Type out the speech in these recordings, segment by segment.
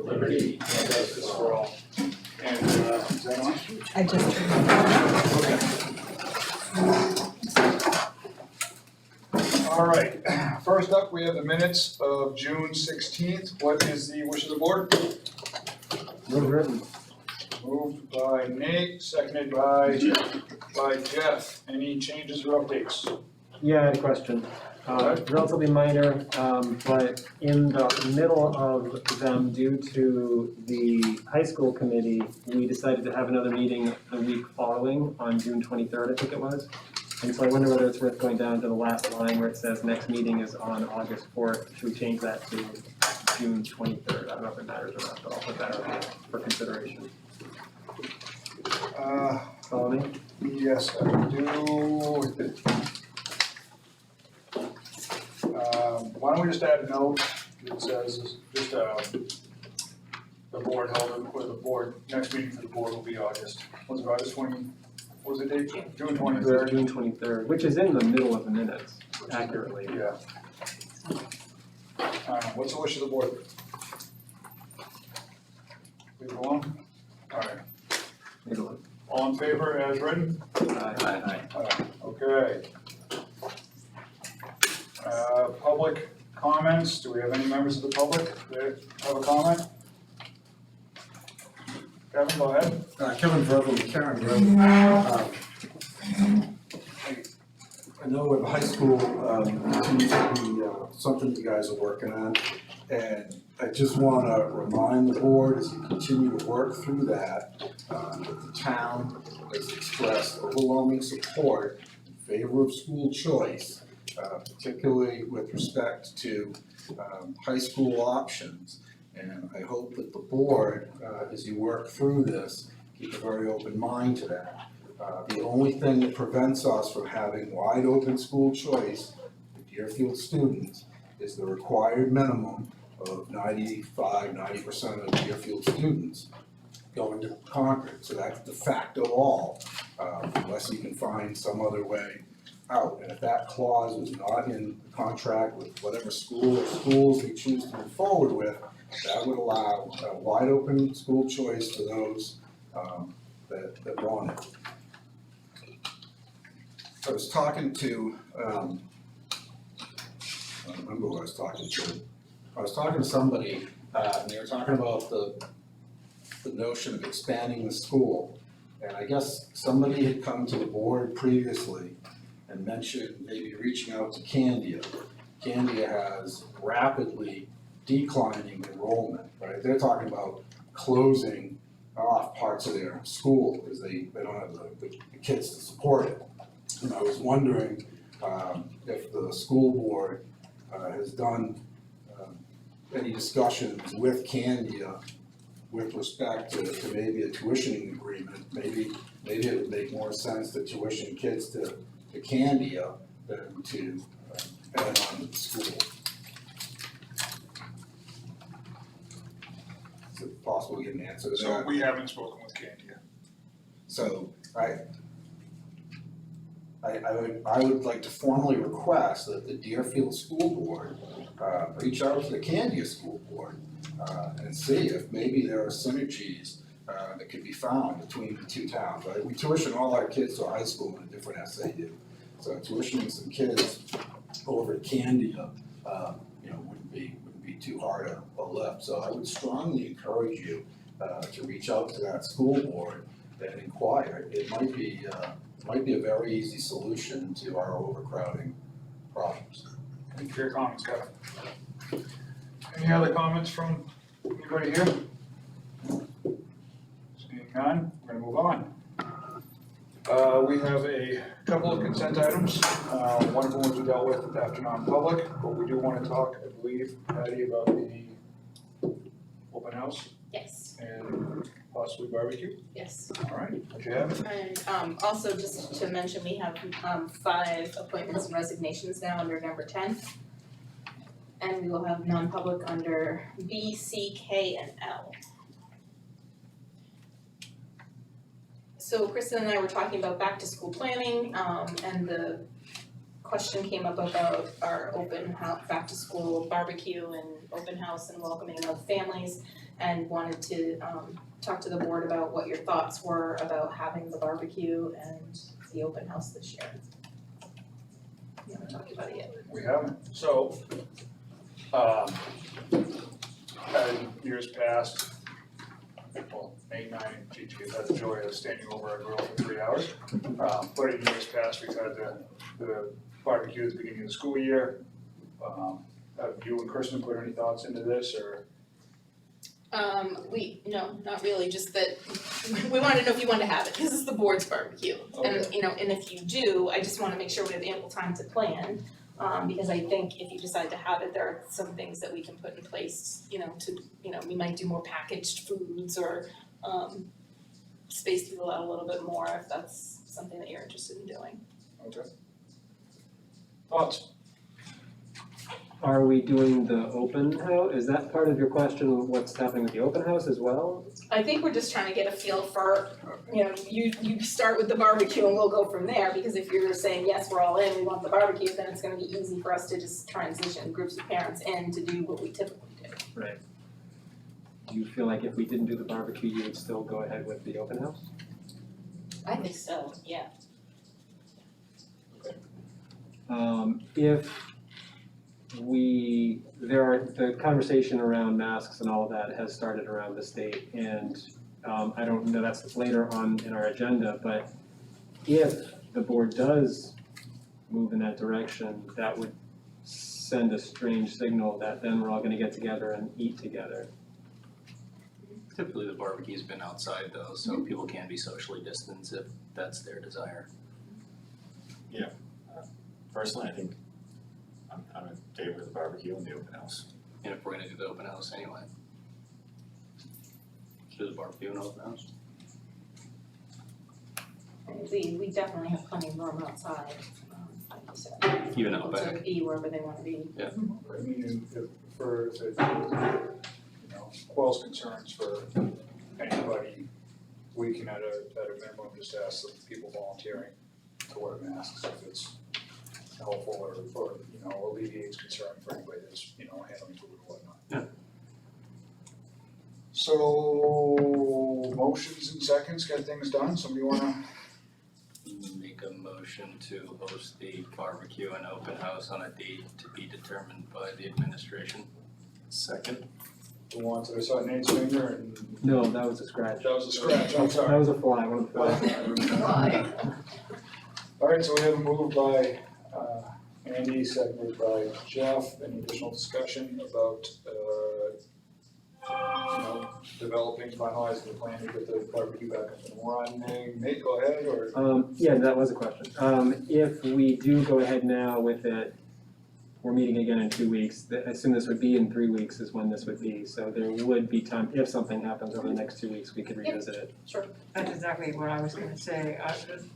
liberty, and justice for all. And, is that on? I just turned Okay. All right, first up, we have the minutes of June 16th. What is the wish of the board? Moved by Nate, seconded by Jeff. Any changes or updates? Yeah, I had a question. Relatively minor, but in the middle of them, due to the high school committee, we decided to have another meeting the week following on June 23rd, I think it was. And so I wonder whether it's worth going down to the last line where it says next meeting is on August 4th. Should we change that to June 23rd? I don't know if it matters or not, but I'll put that out there for consideration. Follow me? Yes, I do. Why don't we just add a note that says, just, the board held, or the board, next meeting for the board will be August. Was it August 20, what was the date? June 23rd? June 23rd, which is in the middle of the minutes, accurately. Yeah. What's the wish of the board? Leave it alone? All right. Take a look. All in favor as written? Aye. Okay. Public comments, do we have any members of the public that have a comment? Kevin, go ahead. Kevin Verbal, Karen Road. I know with the high school, continues to be something you guys are working on. And I just want to remind the board as you continue to work through that the town has expressed overwhelming support in favor of school choice, particularly with respect to high school options. And I hope that the board, as you work through this, keep a very open mind to that. The only thing that prevents us from having wide open school choice for Deerfield students is the required minimum of 90% of Deerfield students going to Concord. So that's de facto all, unless you can find some other way out. And if that clause was not in the contract with whatever school or schools we choose to move forward with, that would allow wide open school choice for those that want it. I was talking to, I don't remember who I was talking to. I was talking to somebody, and they were talking about the notion of expanding the school. And I guess somebody had come to the board previously and mentioned maybe reaching out to Candia. Candia has rapidly declining enrollment, right? They're talking about closing off parts of their school because they don't have the kids to support it. And I was wondering if the school board has done any discussions with Candia with respect to maybe a tuitioning agreement. Maybe it would make more sense to tuition kids to Candia than to add on to the school. Is it possible to get an answer to that? So we haven't spoken with Candia. So I would like to formally request that the Deerfield School Board reach out to the Candia School Board and see if maybe there are synergies that could be found between the two towns, right? We tuition all our kids to high school in a different SAU. So tuitioning some kids over at Candia, wouldn't be too hard a lift. So I would strongly encourage you to reach out to that school board and inquire. It might be a very easy solution to our overcrowding problems. Thank you for your comments, Kevin. Any other comments from anybody here? Seeing none, we're gonna move on. We have a couple of consent items, one of them we dealt with after non-public, but we do want to talk, I believe, Patty, about the open house Yes, and possibly barbecue. yes. All right, what you have? And also just to mention, we have 5 appointments and resignations now under number 10. And we will have non-public under B, C, K, and L. So Kristen and I were talking about back to school planning, and the question came up about our open house, back to school barbecue and open house and welcoming of families. and wanted to talk to the board about what your thoughts were about having the barbecue and the open house this year. We haven't talked about it yet. We haven't, so, in years past, well, Nate and I and Gigi have had the joy of standing over our grill for 3 hours. But in years past, we've had the barbecue at the beginning of the school year. Have you and Kristen put any thoughts into this, or? No, not really, just that we wanted to know if you wanted to have it, because it's the board's barbecue. And, Okay. and if you do, I just wanna make sure we have ample time to plan. Because I think if you decide to have it, there are some things that we can put in place, we might do more packaged foods or, space people out a little bit more if that's something that you're interested in doing. Okay. Thoughts? Are we doing the open house? Is that part of your question, what's happening with the open house as well? I think we're just trying to get a feel for, you start with the barbecue and we'll go from there, because if you're saying, yes, we're all in, we want the barbecue, then it's gonna be easy for us to just transition groups of parents in to do what we typically do. Right. Do you feel like if we didn't do the barbecue, you would still go ahead with the open house? I think so, yeah. If the conversation around masks and all of that has started around the state, and I don't know, that's later on in our agenda, but if the board does move in that direction, that would send a strange signal that then we're all gonna get together and eat together. Typically, the barbecue's been outside though, so people can be socially distanced if that's their desire. Personally, I think I'm in favor of the barbecue and the open house. And if we're gonna do the open house anyway. Do the barbecue and open house. And we definitely have plenty of room outside, like you said. Even out People back. to be wherever they wanna be. I mean, if it, quells concerns for anybody, we can at a minimum just ask the people volunteering to wear masks if it's helpful or alleviates concern for anybody that's, handling food or whatnot. Yeah. So, motions and seconds, get things done, somebody wanna? Make a motion to host the barbecue and open house on a date to be determined by the administration. Second. Who wants it? I saw Nate's finger and No, that was a scratch. that was a scratch, I'm That sorry. was a fly, one of the flies. Alright, so we have a move by Andy, seconded by Jeff. Any additional discussion about developing, finalizing the plan to get the barbecue back up and running? Nate, go ahead, or? Yeah, that was a question. If we do go ahead now with it, we're meeting again in 2 weeks. I assume this would be in 3 weeks is when this would be. So there would be time, if something happens over the next 2 weeks, we could revisit it. Sure. That's exactly what I was gonna say.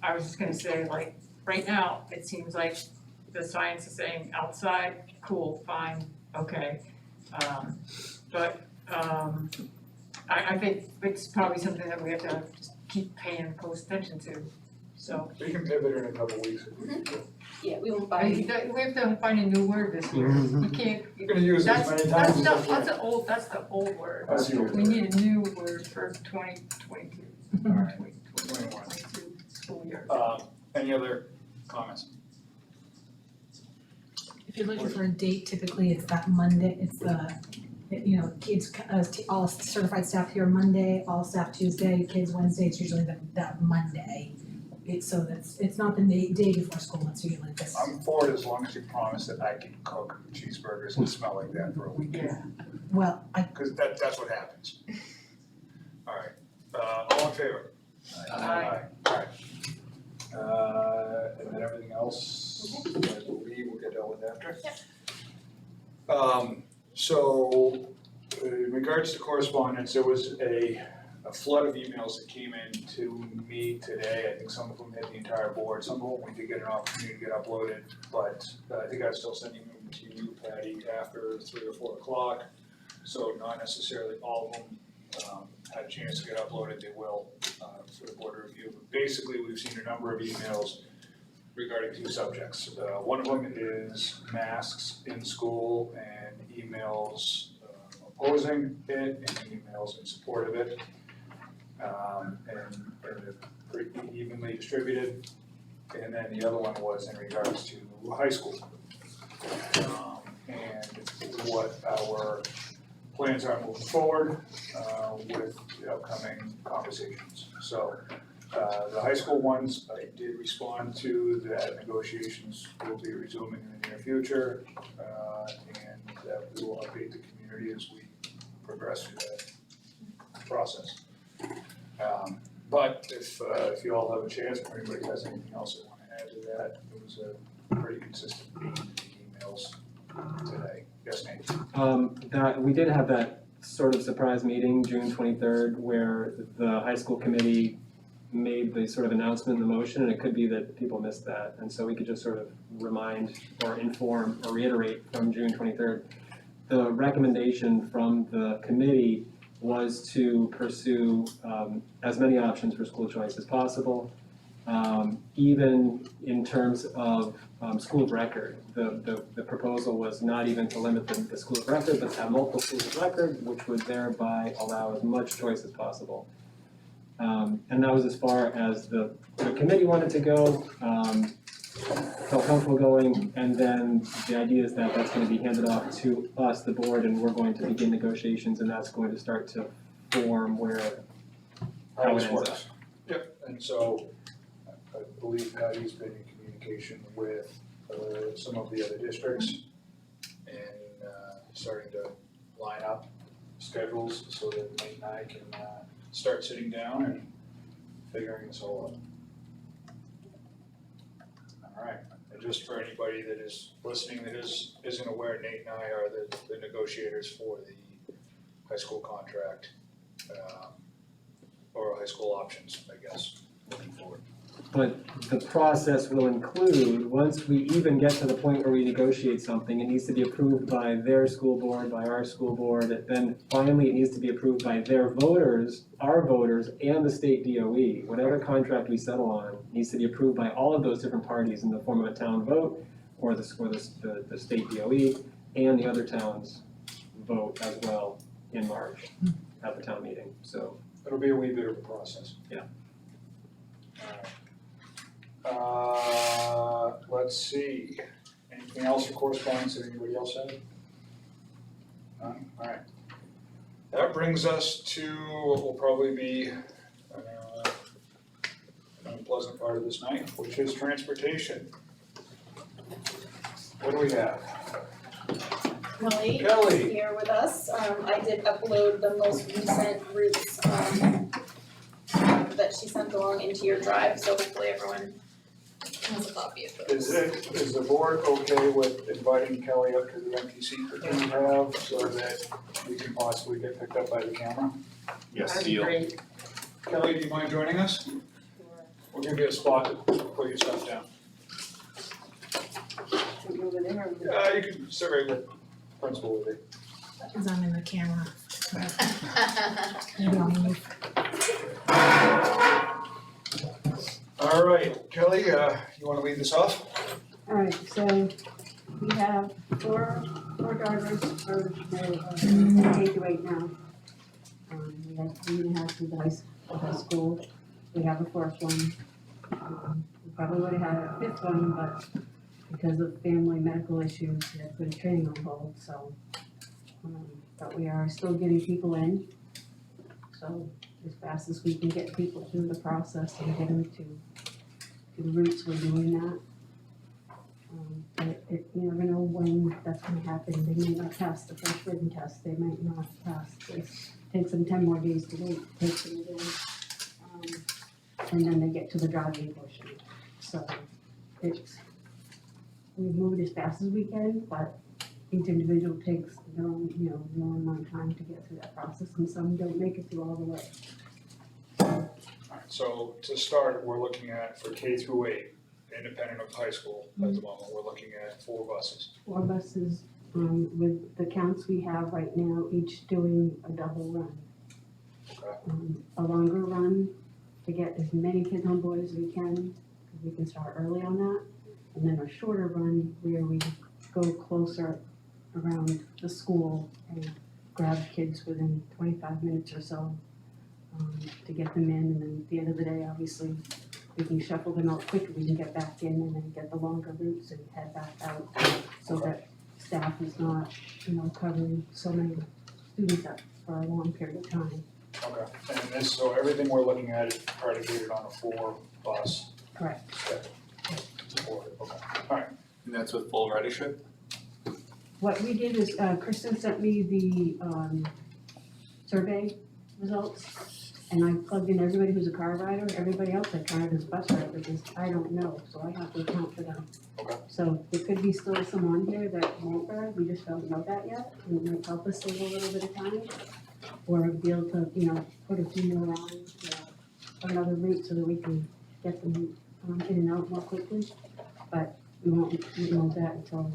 I was just gonna say, like, right now, it seems like the science is saying outside, cool, fine, okay. I think it's probably something that we have to just keep paying close attention to, so. We can pivot in a couple weeks. Yeah, we won't We buy, have to find a new word this year. You can't, You're gonna use it as many times as that's you can. that's the old word. That's the old We word. need a new word for 2022. Alright. 2022 school year. Any other comments? If you're looking for a date, typically it's that Monday, it's kids, all certified staff here Monday, all staff Tuesday, kids Wednesday, it's usually that Monday. It's not the day before school, it's usually this. I'm for it as long as you promise that I can cook cheeseburgers and smell like that for a week. Yeah. Well, Cause that's what happens. Alright, all in favor? Aye. Alright. And then everything else, I believe will get dealt with after. So, in regards to correspondence, there was a flood of emails that came in to me today. I think some of them hit the entire board, some of them we did get an opportunity to get uploaded, but I think I was still sending them to you, Patty, after 3 or 4 o'clock. So not necessarily all of them had a chance to get uploaded, they will for the board review. But basically, we've seen a number of emails regarding 2 subjects. One of them is masks in school and emails opposing it and emails in support of it. And they're pretty evenly distributed. And then the other one was in regards to high school. And what our plans are moving forward with the upcoming conversations. So the high school ones, I did respond to that negotiations will be resuming in the near future. And that we will update the community as we progress through that process. But if you all have a chance, if anybody has anything else they want to add to that, it was a pretty consistent theme in the emails today. Yes, Nate? That, we did have that sort of surprise meeting, June 23rd, where the high school committee made the sort of announcement in the motion, and it could be that people missed that. And so we could just sort of remind or inform or reiterate from June 23rd. The recommendation from the committee was to pursue as many options for school choice as possible, even in terms of school of record. The proposal was not even to limit the school of record, but to have multiple schools of record, which would thereby allow as much choice as possible. And that was as far as the committee wanted to go, felt comfortable going, and then the idea is that that's gonna be handed off to us, the board, and we're going to begin negotiations, and that's going to start to form where, how it this ends up. works. Yep, and so I believe Patty's been in communication with some of the other districts and starting to line up schedules so that Nate and I can start sitting down and figuring this all out. All right, and just for anybody that is listening that isn't aware, Nate and I are the negotiators for the high school contract, or high school options, I guess, moving forward. But the process will include, once we even get to the point where we negotiate something, it needs to be approved by their school board, by our school board, then finally it needs to be approved by their voters, our voters, and the state DOE. Whatever contract we settle on needs to be approved by all of those different parties in the form of a town vote, or the state DOE, and the other towns vote as well in March at the town meeting, so. It'll be a wee bit of a process. Yeah. Let's see, anything else for correspondence that anybody else had? None? All right. That brings us to what will probably be an unpleasant part of this night, which is transportation. What do we have? Kelly Kelly. is here with us. I did upload the most recent routes that she sent along into your drive, so hopefully everyone has a copy of those. Is the board okay with inviting Kelly up to the empty seat that we have so that we can possibly get picked up by the camera? Yes, That'd be deal. great. Kelly, do you mind joining us? We'll give you a spot to put your stuff down. Over there. You can sit right with principal with it. Cause I'm in the camera. Maybe I'll move. All right, Kelly, you wanna lead this off? Alright, so we have four drivers for the K through 8 now. We have 3.5 for the high school, we have a fourth one. We probably would have had a fifth one, but because of family medical issues, we had to put training on hold, so. But we are still getting people in, so as fast as we can get people through the process and get them to the routes, we're doing that. But you never know when that's gonna happen, they may not pass the first written test, they might not pass this, takes them 10 more days to wait, takes them again. And then they get to the driving portion, so we've moved as fast as we can, but each individual takes their own, their own amount of time to get through that process, and some don't make it through all the way. All right, so to start, we're looking at for K through 8, independent of high school at the moment, we're looking at 4 buses. 4 buses, with the counts we have right now, each doing a double run. Okay. A longer run to get as many kids on board as we can, because we can start early on that. And then a shorter run where we go closer around the school and grab kids within 25 minutes or so to get them in, and then at the end of the day, obviously, we can shuffle them out quickly, we can get back in and then get the longer routes and head back out, so that staff is not, covering so many students up for a long period of time. Okay, and this, so everything we're looking at is predicated on a 4-bus Correct. schedule? Okay, alright, And that's with full ridership? What we did is, Kristen sent me the survey results, and I plugged in everybody who's a car rider, everybody else I counted as bus rider, because I don't know, so I have to account for them. Okay. So there could be still some on here that won't ride, we just don't know that yet, and it might help us save a little bit of time. Or be able to, put a few more on, another route so that we can get them in and out more quickly. But we won't know that until,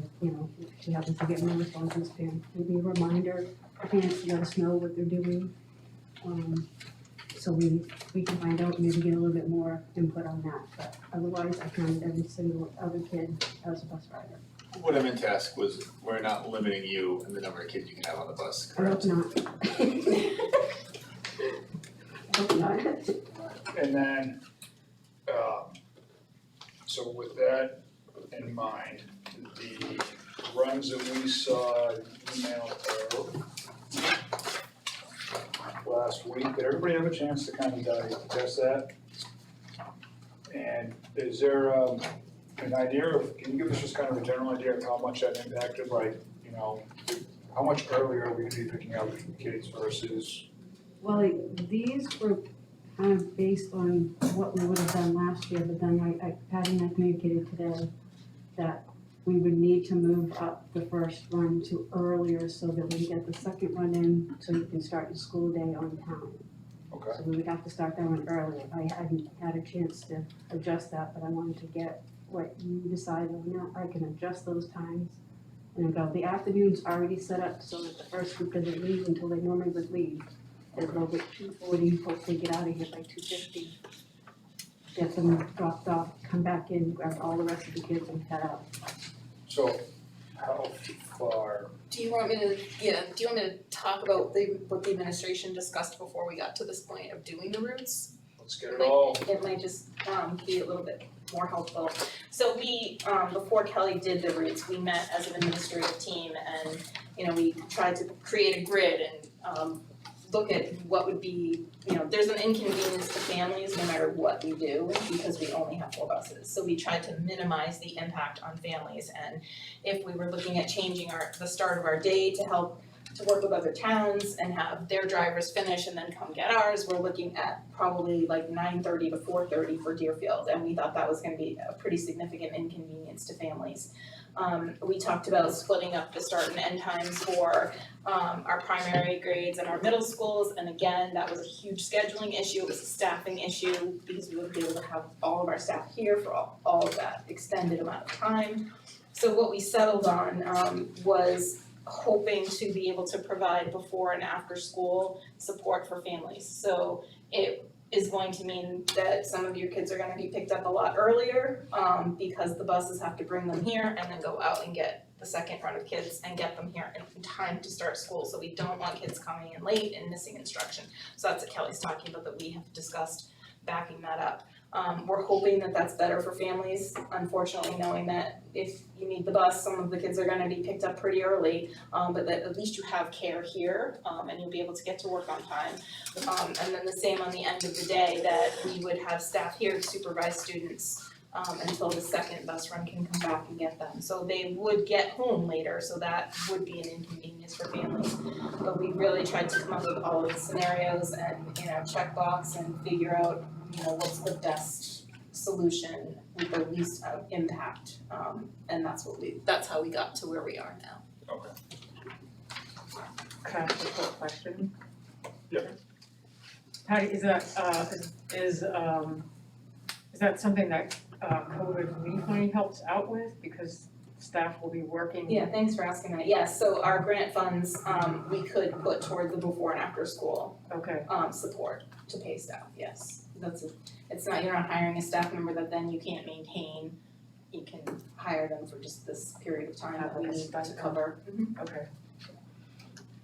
she happens to get more responses, maybe a reminder, parents to let us know what they're doing. So we can find out, maybe get a little bit more input on that, but otherwise I counted every single other kid as a bus rider. What I meant to ask was, we're not limiting you and the number of kids you can have on the bus, I hope correct? not. I hope not. and then, so with that in mind, the runs that we saw emailed out last week, did everybody have a chance to kind of digest that? And is there an idea of, can you give us just kind of a general idea of how much that impacted, like, how much earlier are we gonna be picking up kids versus? Well, these were kind of based on what we would have done last year, but then Patty and I communicated today that we would need to move up the first run to earlier so that we get the second run in, so you can start your school day on time. Okay, So we would have to start that one earlier. I hadn't had a chance to adjust that, but I wanted to get what you decided on that. I can adjust those times and go. The afternoon's already set up so that the first group doesn't leave until they normally would leave. They'll go at 2:40, hopefully get out of here by 2:50. Get them dropped off, come back in, grab all the rest of the kids and head out. so how far, Do you want me to talk about what the administration discussed before we got to this point of doing the routes? let's get it all, It might just be a little bit more helpful. So we, before Kelly did the routes, we met as an administrative team and, we tried to create a grid and look at what would be, there's an inconvenience to families no matter what we do because we only have 4 buses. So we tried to minimize the impact on families, and if we were looking at changing the start of our day to work with other towns and have their drivers finish and then come get ours, we're looking at probably like 9:30 to 4:30 for Deerfield, and we thought that was gonna be a pretty significant inconvenience to families. We talked about splitting up the start and end times for our primary grades and our middle schools, and again, that was a huge scheduling issue, it was a staffing issue, because we wouldn't be able to have all of our staff here for all of that extended amount of time. So what we settled on was hoping to be able to provide before and after school support for families. So it is going to mean that some of your kids are gonna be picked up a lot earlier, because the buses have to bring them here and then go out and get the second run of kids and get them here in time to start school. So we don't want kids coming in late and missing instruction. So that's what Kelly's talking about, that we have discussed backing that up. We're hoping that that's better for families, unfortunately knowing that if you need the bus, some of the kids are gonna be picked up pretty early, but that at least you have care here, and you'll be able to get to work on time. And then the same on the end of the day, that we would have staff here to supervise students until the second bus run can come back and get them. So they would get home later, so that would be an inconvenience for families. But we really tried to come up with all of the scenarios and, check box and figure out, what's the best solution with the least impact. And that's how we got to where we are now. okay. Can I ask a quick question? Yeah. Patty, is that something that COVID relief money helps out with, because staff will be working? Yeah, thanks for asking that. Yes, so our grant funds, we could put toward the before and after school Okay, support to pay staff, yes. You're not hiring a staff member that then you can't maintain. You can hire them for just this period of time that we need to cover. okay.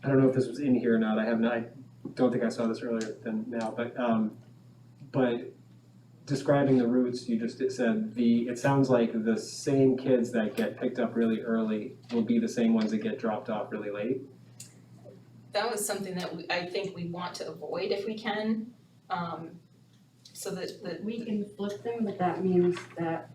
I don't know if this was in here or not, I don't think I saw this earlier than now, but describing the routes, you just said it sounds like the same kids that get picked up really early will be the same ones that get dropped off really late. That was something that I think we want to avoid if we can, so that We can flip them, but that means that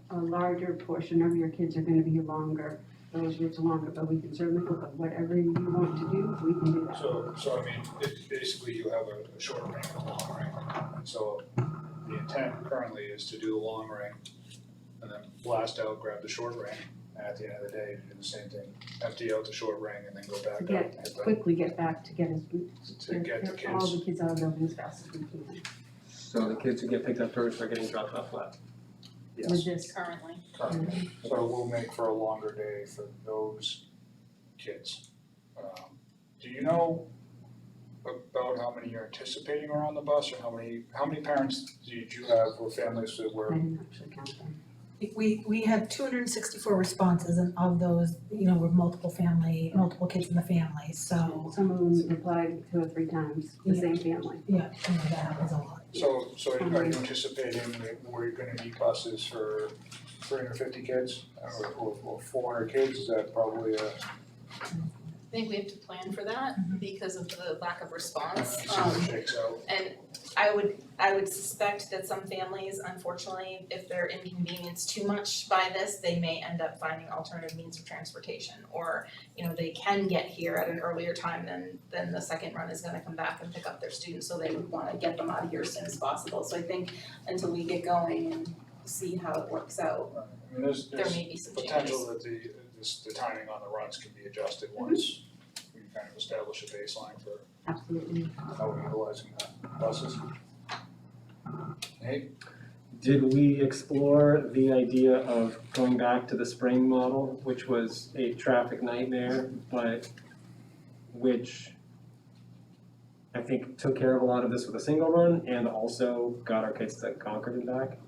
a larger portion of your kids are gonna be longer, those routes longer, but we can certainly flip it, whatever you want to do, we can do that. So I mean, basically you have a short ring and a long ring. And so the intent currently is to do the long ring and then blast out, grab the short ring, and at the end of the day, do the same thing. Empty out the short ring and then go back To up and hit quickly get back to get to get the all kids. the kids out of the building as fast as we can So the kids who get picked up first are getting dropped off last. Yes, with this. currently. currently. So we'll make for a longer day for those kids. Do you know about how many you're anticipating are on the bus, or how many parents did you have or families that I were? didn't actually count them. We had 264 responses, and of those, were multiple kids in the family, so, Some of them replied 2 or 3 times, the Yeah. same family. that happens a lot. So are you anticipating that we're gonna need buses for 350 kids or 400 kids? Is that probably I think we have to plan for that because of the lack of response. see what shakes out? And I would suspect that some families, unfortunately, if they're inconvenienced too much by this, they may end up finding alternative means of transportation. Or, they can get here at an earlier time than the second run is gonna come back and pick up their students, so they would wanna get them out of here as soon as possible. So I think until we get going and see how it works out, I mean, there's there may be some changes. potential that the timing on the runs can be adjusted once we kind of establish a baseline for Absolutely. how we're utilizing the buses. Nate? Did we explore the idea of going back to the spring model, which was a traffic nightmare, but which I think took care of a lot of this with a single run and also got our kids to Concord and back?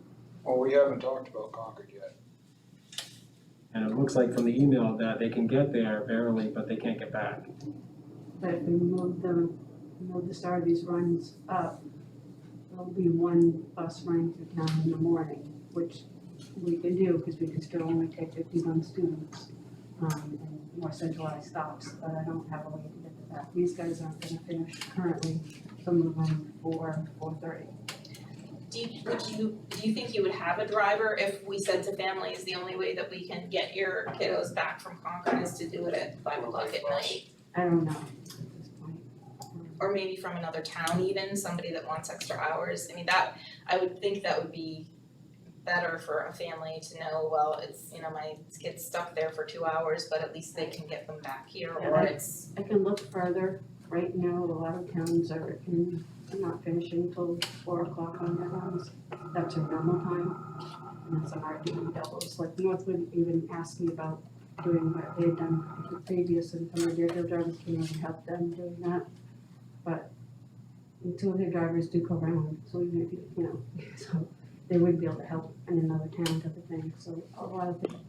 Well, we haven't talked about Concord yet. And it looks like from the email that they can get there barely, but they can't get back. But if we move the start of these runs up, there'll be one bus running through town in the morning, which we can do, because we can still only take 51 students, and more centralized stops, but I don't have a way to get them back. These guys aren't gonna finish currently, some of them 4:30. Do you think you would have a driver if we said to families, the only way that we can get your kiddos back from Concord is to do it at 5 o'clock at night? I don't know at this point. Or maybe from another town even, somebody that wants extra hours. I mean, I would think that would be better for a family to know, well, it's, my kid's stuck there for 2 hours, but at least they can get them back here, or it's, I can look further. Right now, a lot of towns are not finishing till 4 o'clock on their runs. That's a normal time, and that's a hard to do doubles. Like Northwood even asked me about doing what they had done previous, and some of their drivers came and helped them doing that. But until their drivers do go around, so even if so they would be able to help in another town type of thing, so a lot of things.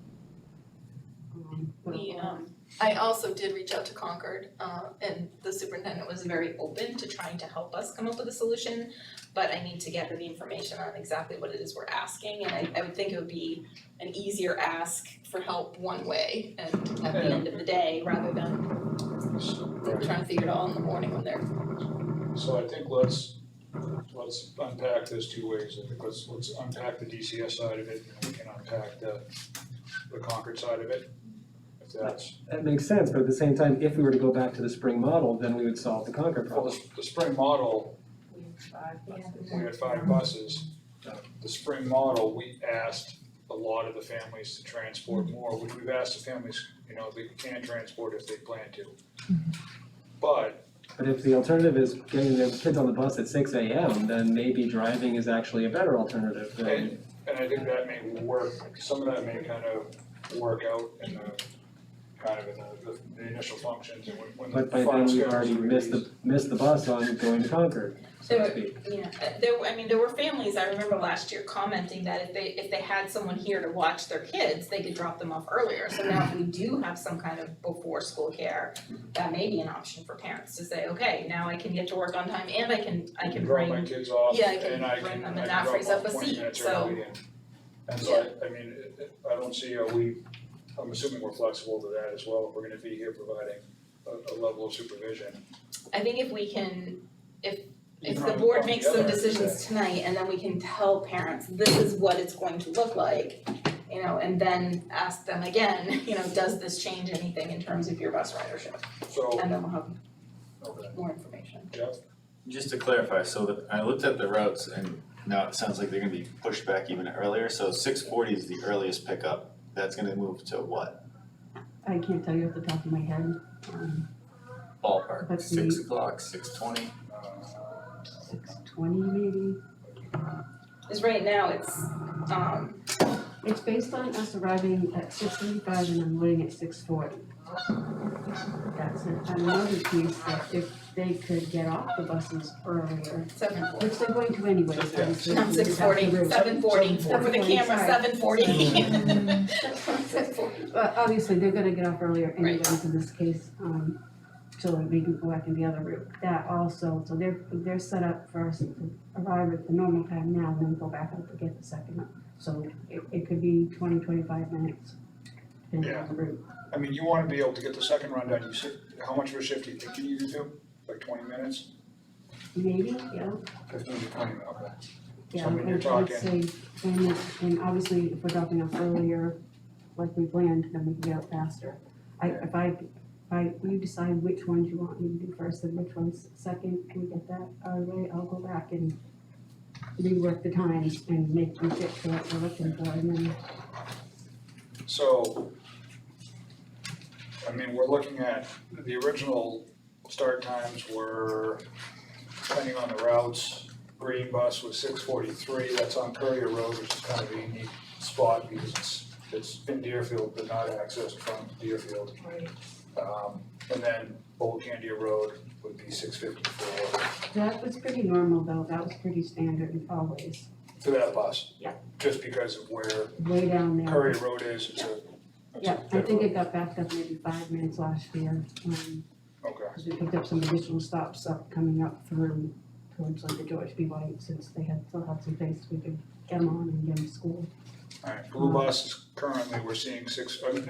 I also did reach out to Concord, and the superintendent was very open to trying to help us come up with a solution, but I need to get her the information on exactly what it is we're asking, and I would think it would be an easier ask for help one way and at the end of the day, rather than trying to figure it out in the morning when they're. So I think let's unpack this 2 ways. I think let's unpack the DCS side of it, and we can unpack the Concord side of it, if that's. That makes sense, but at the same time, if we were to go back to the spring model, then we would solve the Concord Well, problem. the spring model, We we have 5 buses. had 5 buses. The spring model, we asked a lot of the families to transport more, which we've asked the families, they can transport if they plan to. But But if the alternative is getting the kids on the bus at 6 a.m., then maybe driving is actually a better alternative than. And I think that may work, some of that may kind of work out in the kind of in the initial functions and when the But by then final we schedules already are released. missed the bus on going to Concord, so to speak. Yeah, there were families, I remember last year commenting that if they had someone here to watch their kids, they could drop them off earlier. So now if we do have some kind of before school care, that may be an option for parents to say, okay, now I can get to work on time and I can Drop my bring, kids off yeah, I can and I bring can, them I and can that drop frees up off a 20 seat, minutes so. early and so I mean, I don't see how I'm assuming we're flexible to that as well, if we're gonna be here providing a level of supervision. I think if we can, if You the can board come makes some together and decisions say, tonight and then we can tell parents, this is what it's going to look like, you know, and then ask them again, you know, does this change anything in terms of your bus ridership? So, And then we'll have okay, more information. Jeff? Just to clarify, so that, I looked at the routes and now it sounds like they're gonna be pushed back even earlier, so 6:40 is the earliest pickup. That's gonna move to what? I can't tell you off the top of my head, Ballpark, But 6 the- o'clock, 6:20? 6:20 maybe. Cause right now It's based on us arriving at 6:35 and unloading at 6:40. That's another piece that if they could get off the buses earlier, 7:40. which they're going to anyways, Yeah. obviously. Not 6:40, 7:40, for the camera, 7:40. But obviously, they're gonna get off earlier Right. anyways in this case, so that we can go back in the other route. That also, so they're set up for us to arrive at the normal time now, and then go back up to get the second up. So it could be 20-25 minutes, depending on the route. I mean, you wanna be able to get the second run done, how much of a shift do you think you need to do? Like 20 minutes? Maybe, yeah, 15 to 20, okay. yeah, So when you're I'd talking, say, and obviously, if we're dropping off earlier, like we planned, then we can get out faster. You decide which ones you want me to do first and which ones second, can we get that out of the way, I'll go back and rework the times and make them fit to what we're looking for, and then, so, I mean, we're looking at, the original start times were, depending on the routes, green bus was 6:43, that's on Courier Road, which is kind of a unique spot because it's in Deerfield, but not accessed from Deerfield. Right. And then Old Candia Road would be 6:54 that was pretty normal though, that was pretty standard always, for that bus. Yeah. Just because of where way down there. Courier Road is, it's a Yeah, I think it got backed up maybe 5 minutes last year, okay, because we picked up some additional stops coming up through towards like the George B. White, since they still had some place we could get them on and get them to school. alright, blue bus is currently, we're seeing and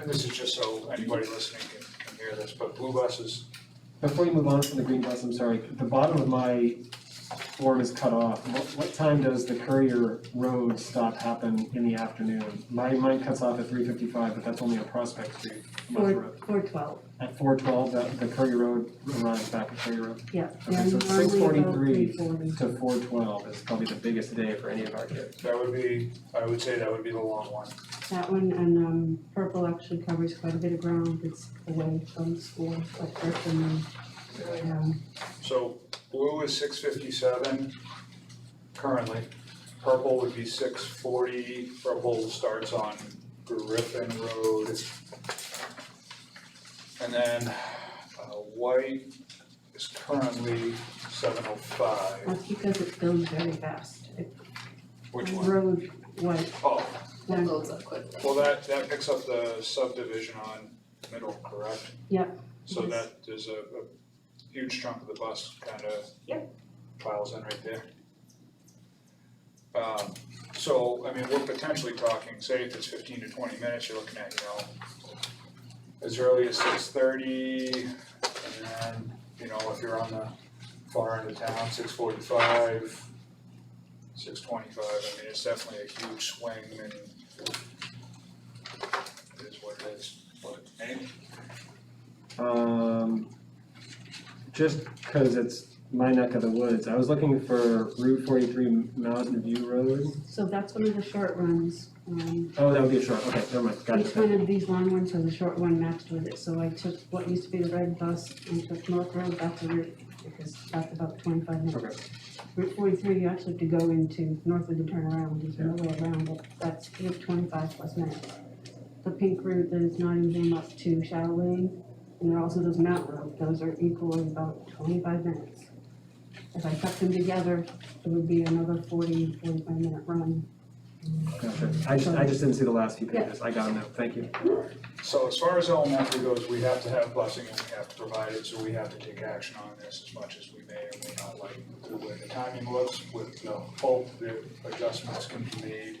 this is just so anybody listening can hear this, but blue bus is, Before you move on from the green bus, I'm sorry, the bottom of my form is cut off. What time does the Courier Road stop happen in the afternoon? Mine cuts off at 3:55, but that's only on Prospect Street, Muff Road. 4:12, At 4:12, the Courier Road arrives back at Courier Road. yeah, Okay, and so normally about 6:43 3:40. to 4:12 is probably the biggest day for any of our kids. that would be, I would say that would be the long one. That one, and purple actually covers quite a bit of ground, it's away from school, like first and then, So blue is 6:57 currently, purple would be 6:40, purple starts on Griffin Road. And then white is currently 7:05. that's because it builds very fast. Which one? Road white, Oh, That loads up quickly. well, that picks up the subdivision on Middle, correct? Yep. So Yes. that, there's a huge chunk of the bus kinda piles in right there. So, I mean, we're potentially talking, say if it's 15 to 20 minutes, you're looking at, you know, as early as 6:30, and then, you know, if you're on the far end of town, 6:45, 6:25, I mean, it's definitely a huge swing and it is what it is, but, Amy? Just because it's my neck of the woods, I was looking for Route 43 Mountain View Road. so that's one of the short runs, Oh, that would be a short, okay, never mind, each gotcha. one of these long ones has a short one matched with it, so I took what used to be the red bus and took North Road back to Route, because that's about 25 minutes. Okay. Route 43, you actually have to go into Northwood to turn around, there's no way around it, that's 25 plus minutes. the pink route that is Nottingham up to Shadow Lane, and there also does Mount Road, those are equally about 25 minutes. If I cut them together, it would be another 45-minute run. Gotcha. I just didn't see the last few pages. I got them now. Thank you. So as far as elementary goes, we have to have busing and we have to provide it, so we have to take action on this as much as we may or may not like. The way the timing looks, with the hope that adjustments can be made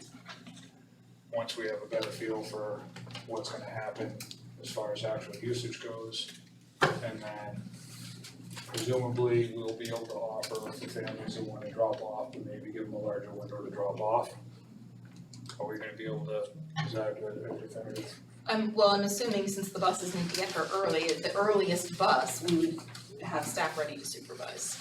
once we have a better feel for what's gonna happen as far as actual usage goes. And then presumably we'll be able to offer the families that wanna drop off, and maybe give them a larger window to drop off. Are we gonna be able to, is that a definitive? Well, I'm assuming since the buses need to get her early, the earliest bus, we would have staff ready to supervise.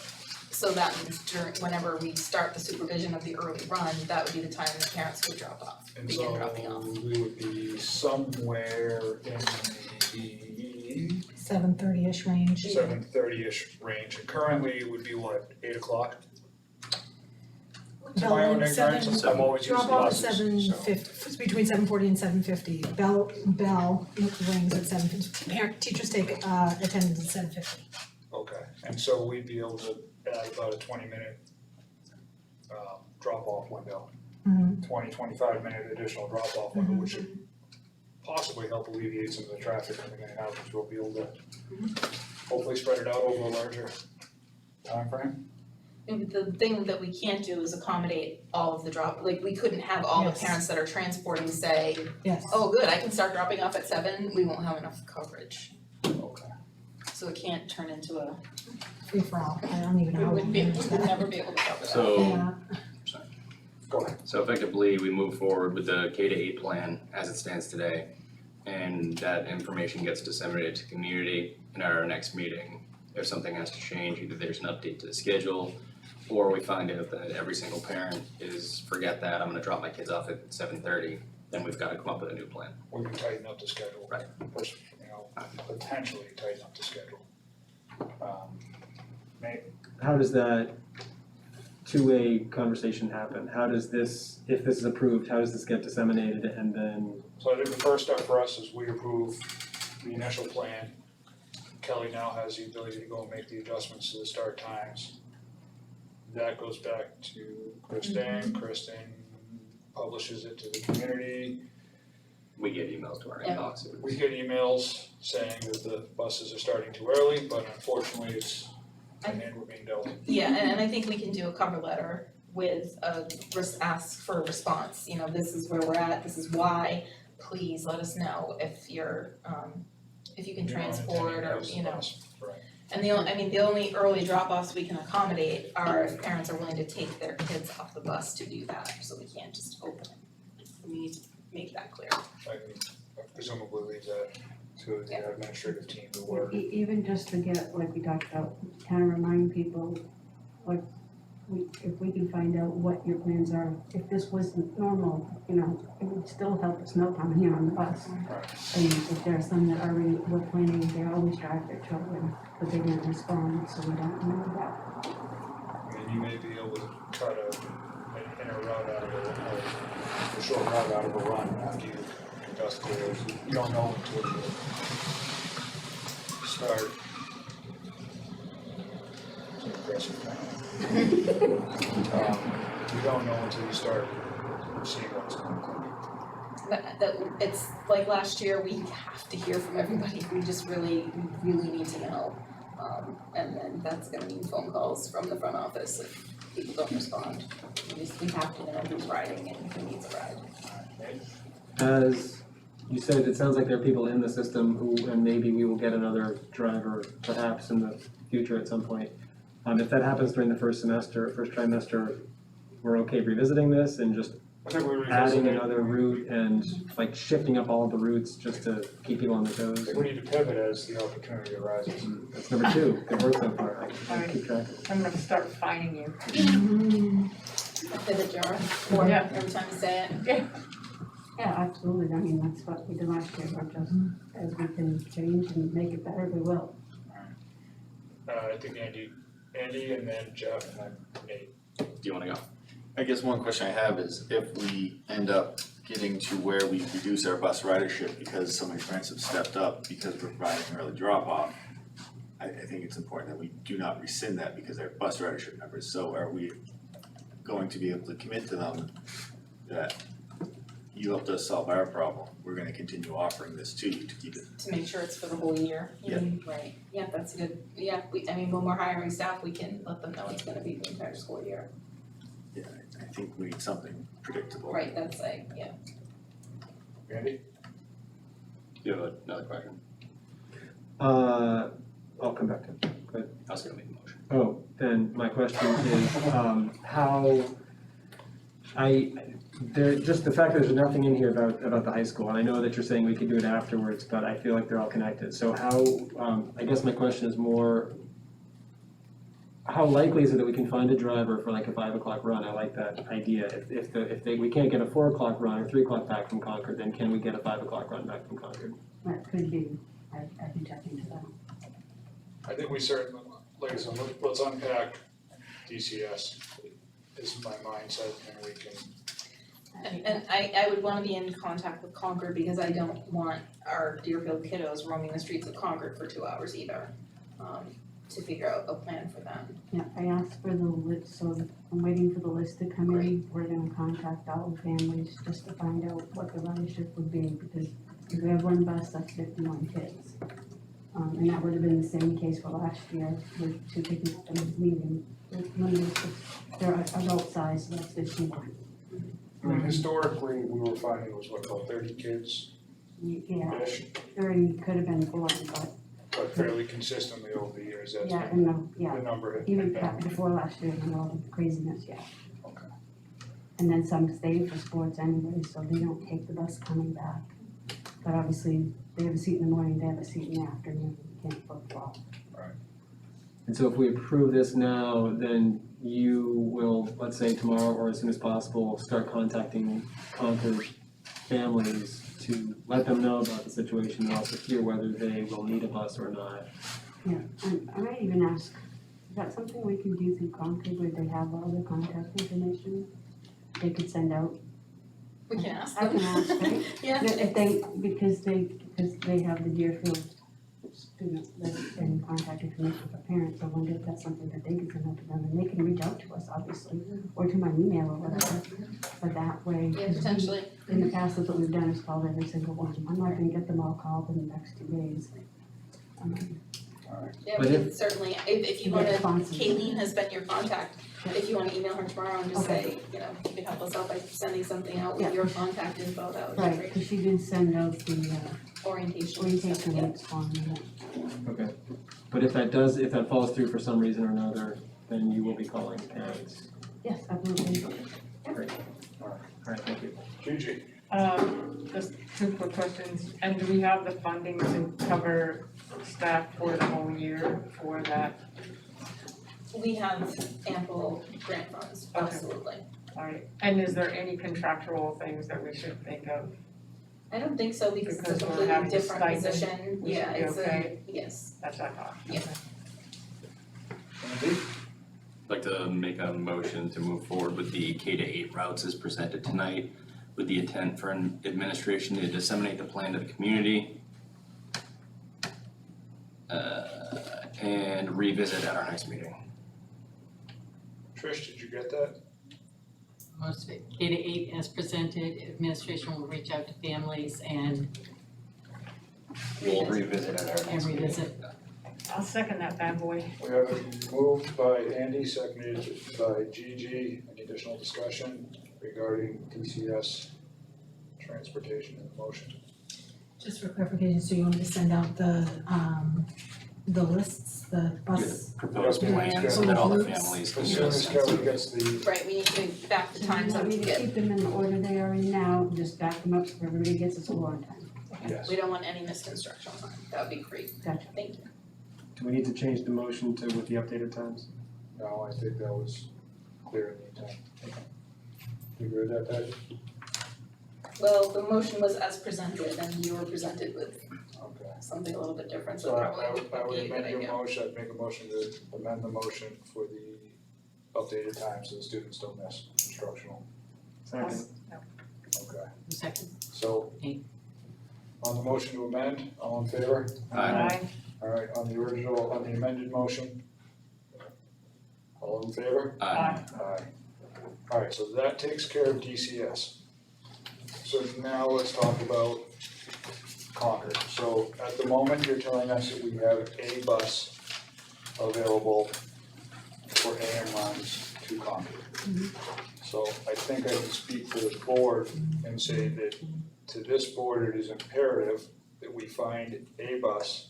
So that means whenever we start the supervision of the early run, that would be the time the parents would drop off, And begin dropping off. so we would be somewhere in the 7:30-ish range. 7:30-ish range, and currently it would be what, 8 o'clock? To my own Bell, ignorance, I'm always using Drop off at buses, 7:50, it's between 7:40 and 7:50. Bell rings at 7:50. Teachers take attendance at 7:50. Okay, and so we'd be able to add about a 20-minute drop-off window. 25-minute additional drop-off window, which should possibly help alleviate some of the traffic coming in and out, because we'll be able to hopefully spread it out over a larger timeframe. And the thing that we can't do is accommodate all of the we couldn't have all the Yes. parents that are transporting say, Yes. oh, good, I can start dropping off at 7, we won't have enough coverage. Okay. So it can't turn into a, Free for all. I don't even know we how would to be, manage we would that. never be able to cover that. So, Yeah. Go ahead. so effectively, we move forward with the K-8 plan as it stands today. And that information gets disseminated to community in our next meeting. If something has to change, either there's an update to the schedule, or we find out that every single parent is, forget that, I'm gonna drop my kids off at 7:30, then we've gotta come up with a new plan. We can tighten up the schedule. Right. Potentially tighten up the schedule. Nate? How does that two-way conversation happen? How does this, if this is approved, how does this get disseminated and then, So I think the first step for us is we approve the initial plan. Kelly now has the ability to go and make the adjustments to the start times. That goes back to Kristen. Kristen publishes it to the community. We get emails to our Yeah. inboxes. We get emails saying that the buses are starting too early, but unfortunately it's an end we're being dealt. Yeah, and I think we can do a cover letter with a ask for a response, this is where we're at, this is why, please let us know if you're, if you can transport or, Right. And the only early drop-offs we can accommodate are if parents are willing to take their kids off the bus to do that, so we can't just open it. We need to make that clear. I can presumably leave that to the administrative team to work. Even just to get, like we talked about, kind of remind people, like, if we can find out what your plans are, if this was normal, it would still help us know down here on the bus. And if there are some that already were planning, they always drive their children, but they didn't respond, so we don't know that. I mean, you may be able to cut an inner route out of a short route out of a run after you conduct clears. You don't know until you start. It's an aggressive now. You don't know until you start seeing what's going on. That it's like last year, we have to hear from everybody, we really need to know. And then that's gonna mean phone calls from the front office if people don't respond. We have to know who's riding and who needs a ride. as you said, it sounds like there are people in the system who, and maybe we will get another driver perhaps in the future at some point. If that happens during the first trimester, we're okay revisiting this and just I think we adding revisit it. another route and like shifting up all of the routes just to keep people on their I toes. think we need to pivot as the opportunity arises. That's number 2, good work so far, I keep track. I'm gonna start fining you. A pivot jar, or Yeah. every time you say it. Yeah, absolutely, I mean, that's what we did last year, but just as we can change and make it better, we will. I think Andy and then Jeff and then Nate. Do you wanna go? I guess one question I have is if we end up getting to where we reduce our bus ridership because so many parents have stepped up because we're providing early drop off. I think it's important that we do not rescind that because they're bus ridership numbers, so are we going to be able to commit to them that you helped us solve our problem, we're gonna continue offering this to you to keep it. To make sure it's for the whole year. Yeah. Right, yeah, that's a good, yeah, when we're hiring staff, we can let them know it's gonna be the entire school year. Yeah, I think we need something predictable. Right, that's like, yeah. Randy? Do you have another question? I'll come back to it. I was gonna make a motion. Oh, then my question is, just the fact that there's nothing in here about the high school, and I know that you're saying we could do it afterwards, but I feel like they're all connected. So I guess my question is more, how likely is it that we can find a driver for like a 5 o'clock run? I like that idea. If we can't get a 4 o'clock run or 3 o'clock back from Concord, then can we get a 5 o'clock run back from Concord? That could be, I can check into that. I think we certainly, like I said, let's unpack DCS is my mindset, and we can, And I would wanna be in contact with Concord because I don't want our Deerfield kiddos roaming the streets of Concord for 2 hours either. To figure out a plan for them. Yeah, I asked for the list, so I'm waiting for the list to come in. We're gonna contact all the families just to find out what the ridership would be, because if we have one bus, that's 51 kids. And that would have been the same case for last year with 2 picking up and leaving. They're adult size, so that's 51. I mean, historically, we were finding it was what, about 30 kids-ish, Yeah, 30 could have been 40, but fairly consistently over the years, that's yeah, been and yeah. the number. Even before last year, and all the craziness, yeah. Okay. And then some stay for sports anyway, so they don't take the bus coming back. But obviously, they have a seat in the morning, they have a seat in the afternoon, you can't flip-flop. And so if we approve this now, then you will, let's say tomorrow or as soon as possible, start contacting Concord families to let them know about the situation and also hear whether they will need a bus or not. Yeah, and I might even ask, is that something we can do through Concord where they have all the contact information? They could send out, We can ask I them. can ask, right? Yeah. If they, because they have the Deerfield student, and contact information for parents, I wonder if that's something that they can send out to them, and they can reach out to us, obviously, or to my email or whatever, but that way. Yeah, potentially. In the past, that's what we've done, is called every single one, I'm not gonna get them all called in the next 2 days. Yeah, But we can certainly, if you wanna, Get responses. Kayleen has been your contact, if you wanna email her tomorrow and just Okay. say, you know, you can help us out by sending something out Yeah. with your contact info, that would be Right, great. because she did send out the Orientation. orientation Yeah. links for me, Okay. But if that falls through for some reason or another, then you will be calling parents. yes, absolutely. Great. All right, thank you. Gigi? Just 2 quick questions, and do we have the funding to cover staff for the whole year for that? We have ample grant funds, Okay. absolutely. Alright, and is there any contractual things that we should think of? I don't think so because Because it's a we're completely having a different stipend, position, we should yeah, be it's okay. yes. That's what I thought. Yeah. Randy? I'd like to make a motion to move forward with the K-8 routes as presented tonight with the intent for administration to disseminate the plan to the community and revisit at our next meeting. Trish, did you get that? Most of it, K-8 as presented, administration will reach out to families and We'll revisit at our next meeting. revisit. I'll second that bad boy. We have it moved by Andy, seconded by Gigi. Any additional discussion regarding DCS transportation in the motion? Just for clarification, so you want me to send out the lists, the bus? Proposed Yeah. plans so that all the Groups. families can As get soon a as sense Kelly of. gets the, Right, we need to back the Do you times up want to me to get, keep them in the order they are in now, just back them up so everybody gets a score on time? yes. we don't want any missed instruction on time, that would be great, Gotcha. thank you. Do we need to change the motion to with the updated times? No, I think that was clear in the intent. You agree with that, Patty? Well, the motion was as presented and you were presented with Okay. something a little bit different, so So probably I would would be a good amend idea. your motion, I'd make a motion to amend the motion for the updated times so the students don't miss instructional. Second. Okay, Second. so Eight. on the motion to amend, all in favor? Aye. All right, on the original, on the amended motion? All in favor? Aye. Aye. All right, so that takes care of DCS. So now let's talk about Concord. So at the moment, you're telling us that we have a bus available for AM runs to Concord. So I think I can speak for the board and say that to this board, it is imperative that we find a bus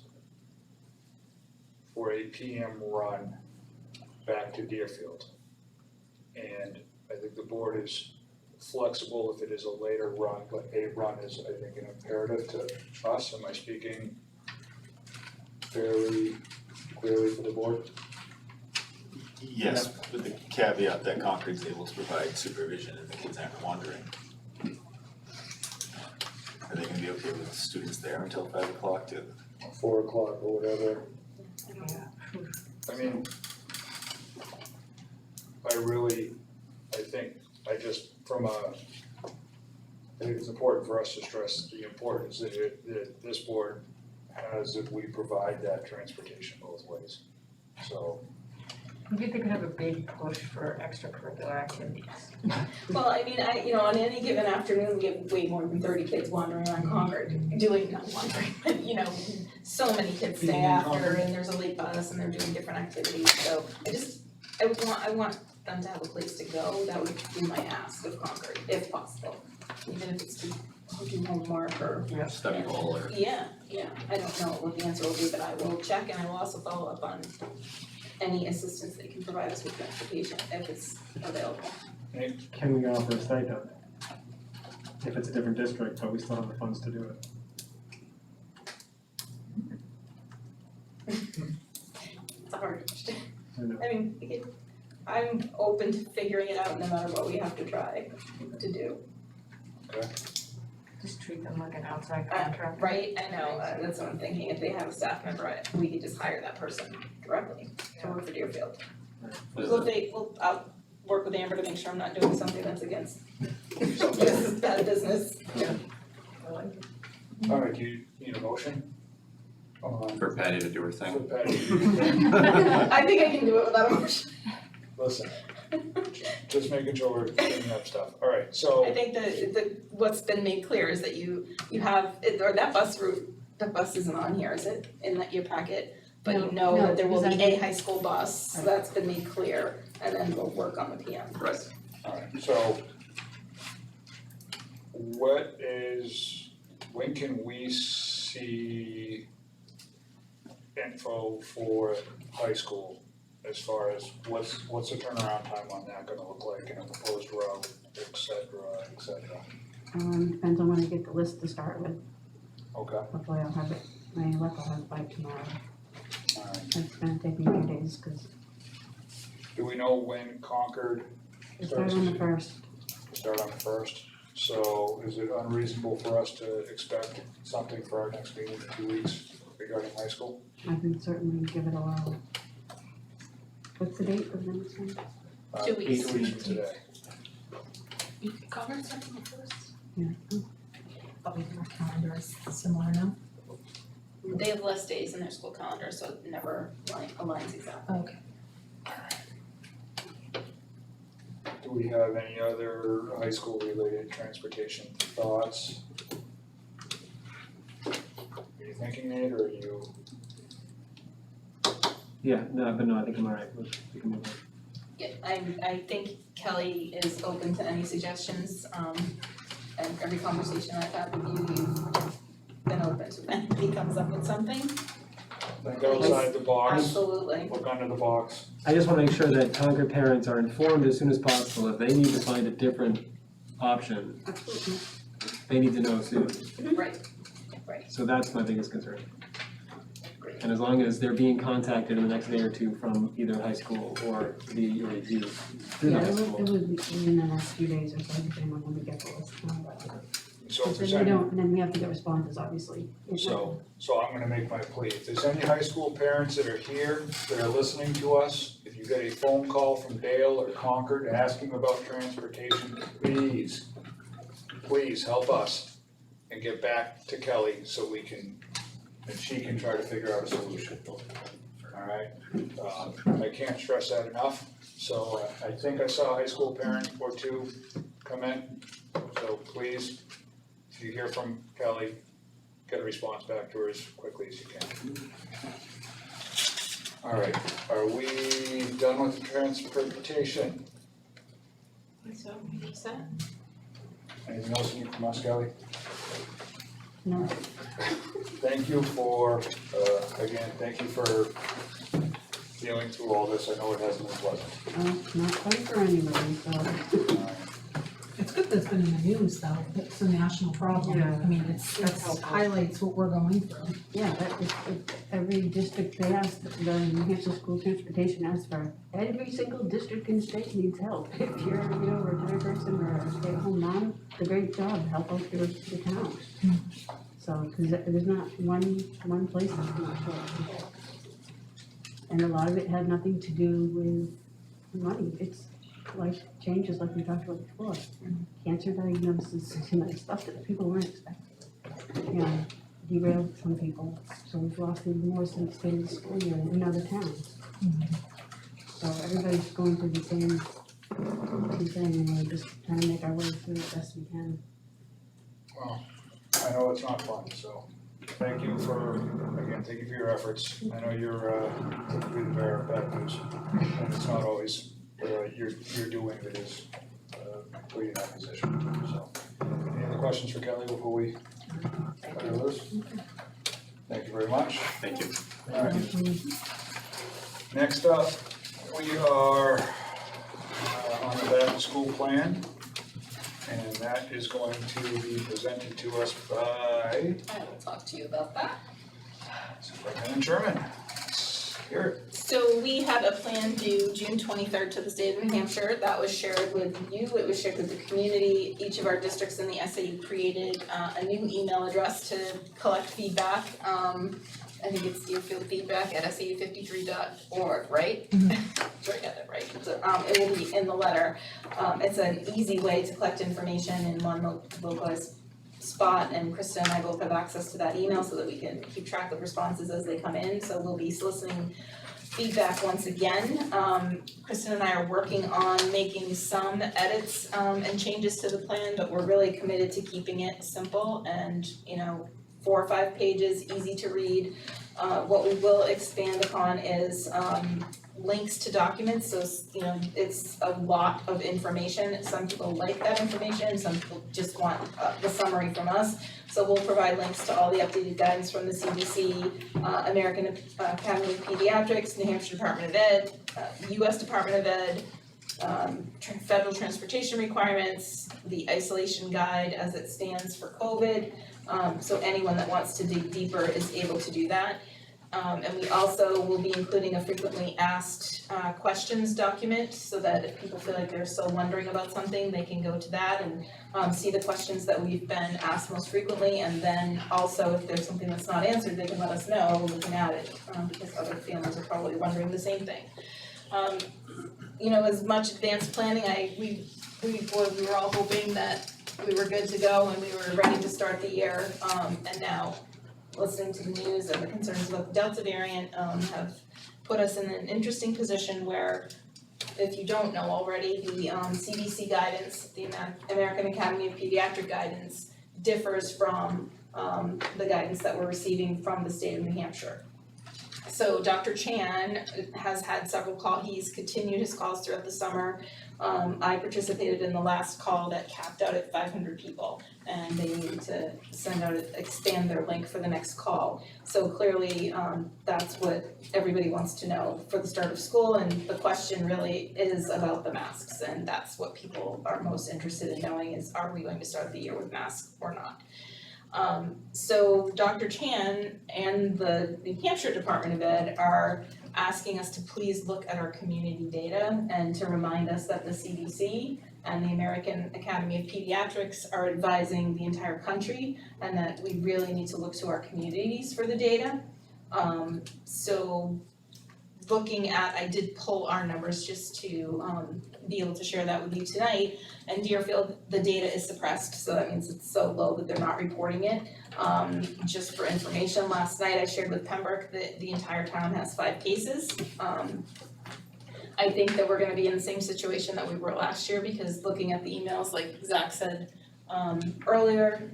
for a PM run back to Deerfield. And I think the board is flexible if it is a later run, but a run is, I think, an imperative to us. Am I speaking fairly clearly for the board? Yes, with the caveat that Concord's able to provide supervision and the kids aren't wandering. Are they gonna be okay with students there until 5 o'clock too? 4 o'clock or whatever. Yeah. I mean, I think, I think it's important for us to stress the importance that this board has if we provide that transportation both ways. So, I think they could have a big push for extracurricular activities. Well, I mean, on any given afternoon, we have way more than 30 kids wandering around Concord, not wandering, but so many kids stay after and there's a late bus and they're doing different activities, so I want them to have a place to go. That would be my ask of Concord, if possible, even if it's to do homework or. Study hall or. Yeah, I don't know what the answer will be, but I will check and I will also follow up on any assistance they can provide us with transportation if it's available. Can we offer a stipend? If it's a different district, but we still have the funds to do it. It's a hard question. I know. I mean, I'm open to figuring it out no matter what we have to try to do. Just treat them like an outside contractor. Right, I know, that's what I'm thinking, if they have a staff member, we could just hire that person directly to work for Deerfield. I'll work with Amber to make sure I'm not doing something that's against bad business. all right, do you need a motion? For Patty to do her For thing. Patty. I think I can do it without a motion. Listen, just making sure we're cleaning up stuff. All right, so. I think the what's been made clear is that you have, or that bus route, the bus isn't on here, is it, in your packet? But you know that there will be a high school bus, so that's been made clear, and then we'll work on the PM. Right. Alright, so when can we see info for high school as far as what's the turnaround time on that gonna look like in a proposed route, et cetera, et cetera? Depends on when I get the list to start with. Okay, Hopefully I'll have it, my luck I'll have it by tomorrow. alright. It's gonna take me a few days, cause Do we know when Concord we start on the first. start on the first? So is it unreasonable for us to expect something for our next meeting in 2 weeks regarding high school? I can certainly give it a whirl. What's the date of the next one? 2 weeks. 2 weeks from today. You could cover something first, Yeah. but we can our calendar is similar now. They have less days in their school calendar, so it never aligns exactly. Okay. Do we have any other high school related transportation thoughts? Are you thinking, Nate, or are you? Yeah, no, I think I'm all right, we can move on. Yeah, I think Kelly is open to any suggestions, and every conversation I've had with you, you've been open to when he comes up with something. Think outside the box, Absolutely. look under the box. I just wanna make sure that Concord parents are informed as soon as possible. If they need to find a different option, Absolutely. they need to know soon. Right, So that's my biggest concern. great. And as long as they're being contacted in the next day or two from either high school or the review through the Yeah, high it school. would be in the next few days or so, depending on when we get the list. So if Then there's we any, don't, and then we have to get responses, obviously. so I'm gonna make my plea. If there's any high school parents that are here, that are listening to us, if you get a phone call from Dale or Concord asking about transportation, please please help us and get back to Kelly so we can, and she can try to figure out a solution. Alright, I can't stress that enough, so I think I saw a high school parent or two come in, so please, if you hear from Kelly, get a response back to her as quickly as you can. Alright, are we done with the transportation? So, you set? Anything else you need from us, Kelly? No. Thank you for, again, thank you for dealing through all this, I know it hasn't been pleasant. Not fun for anybody, so. It's good that it's been in the news though, it's a national problem, Yeah. I mean, it's helpful. highlights what we're going through. Yeah, that is, every district they ask, the New Hampshire School Transportation asks for, every single district in the state needs help. If you're, a retired person or a stay-at-home mom, it's a great job, help out your town. So, cause there's not one place that's not short. And a lot of it had nothing to do with money, it's life changes like we talked about before. Cancer diagnosis, stuff that people weren't expecting. Derailed some people, so we've lost even more since the end of the school year in other towns. So everybody's going through the same thing, and we're just trying to make our way through it best we can. Well, I know it's not fun, so thank you for your efforts. I know you're typically the bearer of bad news, and it's not always you're doing that is put you in that position, so. Any other questions for Kelly before we cut her loose? Thank you very much. Thank you. All right. Next up, we are on the back to school plan. And that is going to be presented to us by I will talk to you about that. Superintendent Sherman. Let's hear it. So we have a plan due June 23rd to the state of New Hampshire. That was shared with you, it was shared with the community. Each of our districts in the SAU created a new email address to collect feedback. I think it's dearfieldfeedback@sau53.org, right? Sure I got that right. So, it will be in the letter. It's an easy way to collect information in one localized spot, and Krista and I both have access to that email so that we can keep track of responses as they come in. So we'll be soliciting feedback once again. Kristen and I are working on making some edits and changes to the plan, but we're really committed to keeping it simple and, 4 or 5 pages, easy to read. What we will expand upon is links to documents, so it's a lot of information. Some people like that information, some people just want the summary from us. So we'll provide links to all the updated guidance from the CDC, American Academy of Pediatrics, New Hampshire Department of Ed, US Department of Ed, federal transportation requirements, the isolation guide as it stands for COVID. So anyone that wants to dig deeper is able to do that. And we also will be including a frequently asked questions document so that if people feel like they're still wondering about something, they can go to that and see the questions that we've been asked most frequently. And then also if there's something that's not answered, they can let us know and we can add it because other families are probably wondering the same thing. As much advanced planning, we were all hoping that we were good to go and we were ready to start the year, and now listening to the news and the concerns about the Delta variant have put us in an interesting position where, if you don't know already, the CDC guidance, the American Academy of Pediatric guidance differs from the guidance that we're receiving from the state of New Hampshire. So Dr. Chan has had several calls, he's continued his calls throughout the summer. I participated in the last call that capped out at 500 people, and they needed to expand their link for the next call. So clearly, that's what everybody wants to know for the start of school, and the question really is about the masks, and that's what people are most interested in knowing is, are we going to start the year with masks or not? So Dr. Chan and the New Hampshire Department of Ed are asking us to please look at our community data and to remind us that the CDC and the American Academy of Pediatrics are advising the entire country and that we really need to look to our communities for the data. So looking at, I did pull our numbers just to be able to share that with you tonight. And Deerfield, the data is suppressed, so that means it's so low that they're not reporting it. Just for information, last night I shared with Pembroke that the entire town has 5 cases. I think that we're gonna be in the same situation that we were last year, because looking at the emails, like Zach said earlier,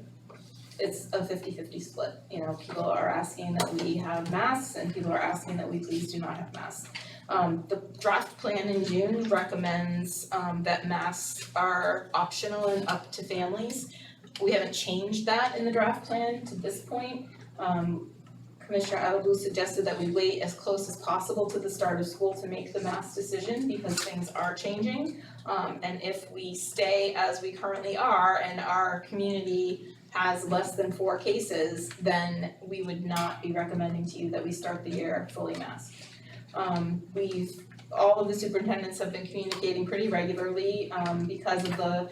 it's a 50-50 split. You know, people are asking that we have masks and people are asking that we please do not have masks. The draft plan in June recommends that masks are optional and up to families. We haven't changed that in the draft plan to this point. Commissioner Adelboo suggested that we wait as close as possible to the start of school to make the mask decision, because things are changing. And if we stay as we currently are and our community has less than 4 cases, then we would not be recommending to you that we start the year fully masked. All of the superintendents have been communicating pretty regularly, because of the,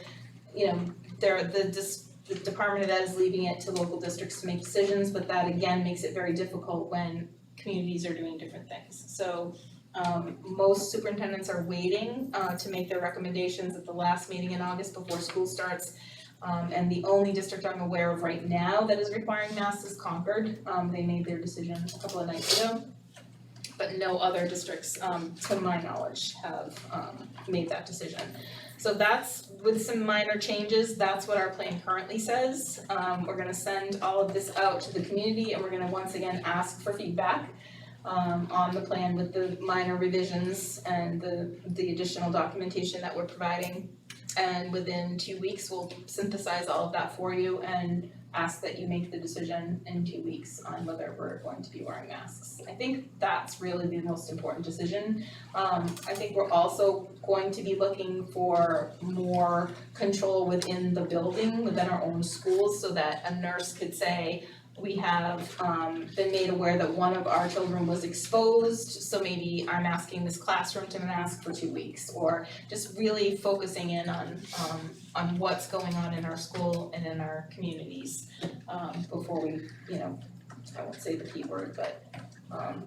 you know, the Department of Ed is leaving it to local districts to make decisions, but that again makes it very difficult when communities are doing different things. So most superintendents are waiting to make their recommendations at the last meeting in August before school starts. And the only district I'm aware of right now that is requiring masks is Concord. They made their decision a couple of nights ago. But no other districts, to my knowledge, have made that decision. So that's, with some minor changes, that's what our plan currently says. We're gonna send all of this out to the community, and we're gonna once again ask for feedback on the plan with the minor revisions and the additional documentation that we're providing. And within 2 weeks, we'll synthesize all of that for you and ask that you make the decision in 2 weeks on whether we're going to be wearing masks. I think that's really the most important decision. I think we're also going to be looking for more control within the building, within our own schools, so that a nurse could say, we have been made aware that one of our children was exposed, so maybe I'm asking this classroom to mask for 2 weeks, or just really focusing in on what's going on in our school and in our communities before we, you know, I won't say the P word, but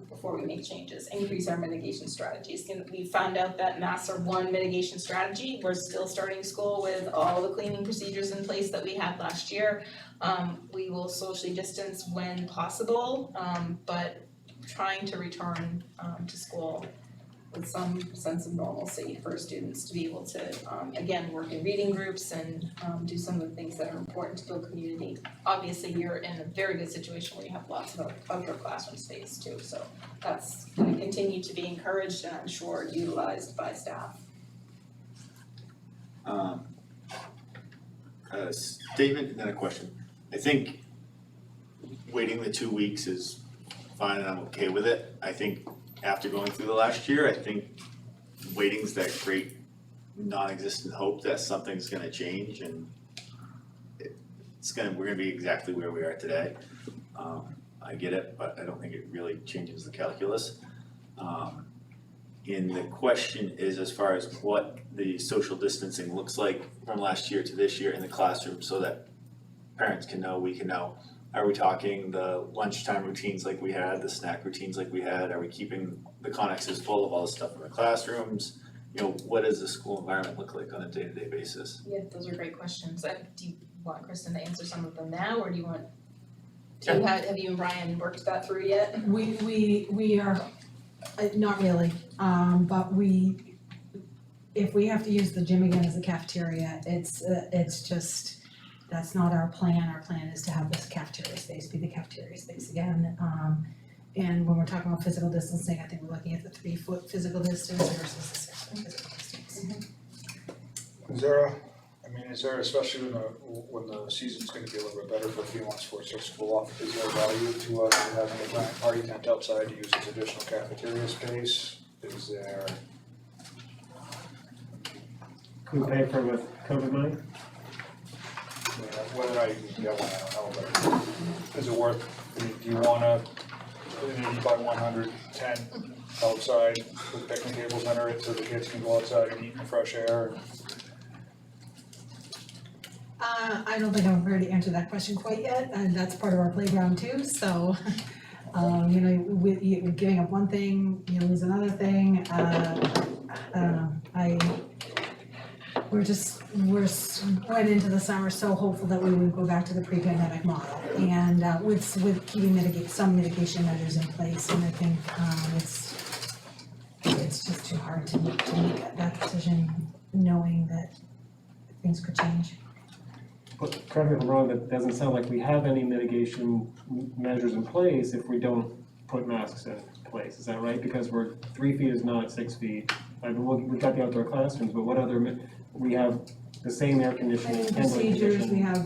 before we make changes, increase our mitigation strategies. We found out that masks are one mitigation strategy. We're still starting school with all the cleaning procedures in place that we had last year. We will socially distance when possible, but trying to return to school with some sense of normalcy for students to be able to, again, work in reading groups and do some of the things that are important to build community. Obviously, you're in a very good situation where you have lots of outdoor classroom space too, so that's going to continue to be encouraged and I'm sure utilized by staff. A statement and then a question. I think waiting the 2 weeks is fine and I'm okay with it. I think after going through the last year, I think waiting's that great non-existent hope that something's gonna change and we're gonna be exactly where we are today. I get it, but I don't think it really changes the calculus. And the question is as far as what the social distancing looks like from last year to this year in the classroom so that parents can know, we can know. Are we talking the lunchtime routines like we had, the snack routines like we had? Are we keeping the connexes full of all the stuff in the classrooms? You know, what does the school environment look like on a day-to-day basis? Yeah, those are great questions. Do you want Kristen to answer some of them now, or do you want to, have you and Brian worked that through yet? We are, not really, but if we have to use the gym again as a cafeteria, it's just, that's not our plan. Our plan is to have this cafeteria space be the cafeteria space again. And when we're talking about physical distancing, I think we're looking at the 3-foot physical distance versus the 6-foot physical distance. Is there, especially when the season's gonna be a little bit better for a few months before it starts to cool off, is there value to us having a giant party tent outside to use as additional cafeteria space? Is there? Can we pay for it with COVID money? Whether I can get one, I don't know, but is it worth, do you wanna put an 80 by 100 tent outside with picnic tables under it so the kids can go outside and eat in the fresh air? I don't think I'm ready to answer that question quite yet, and that's part of our playground too, so You know, with you giving up one thing, you lose another thing, I don't know, we're went into the summer so hopeful that we would go back to the pre-pandemic model, and with keeping some mitigation measures in place, and I think it's just too hard to make that decision, knowing that things could change. But correct me if I'm wrong, that doesn't sound like we have any mitigation measures in place if we don't put masks in place, is that right? Because 3 feet is not 6 feet. I mean, we've got the outdoor classrooms, but what other, we have the same air conditioning, And handling procedures, conditions. we have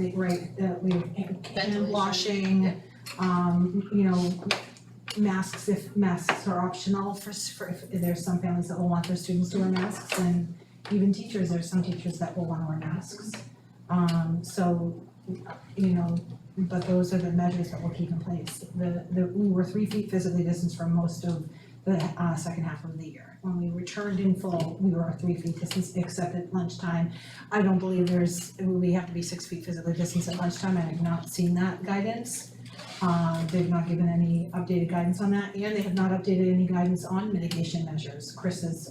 we have hand Ventilation. washing, you know, masks, if masks are optional for if there's some families that will want their students to wear masks, and even teachers, there's some teachers that will wanna wear masks. So, you know, but those are the measures that we'll keep in place. We were 3 feet physically distanced for most of the second half of the year. When we returned in full, we were 3 feet distance, except at lunchtime. I don't believe we have to be 6 feet physically distanced at lunchtime. I have not seen that guidance. They've not given any updated guidance on that, and they have not updated any guidance on mitigation measures.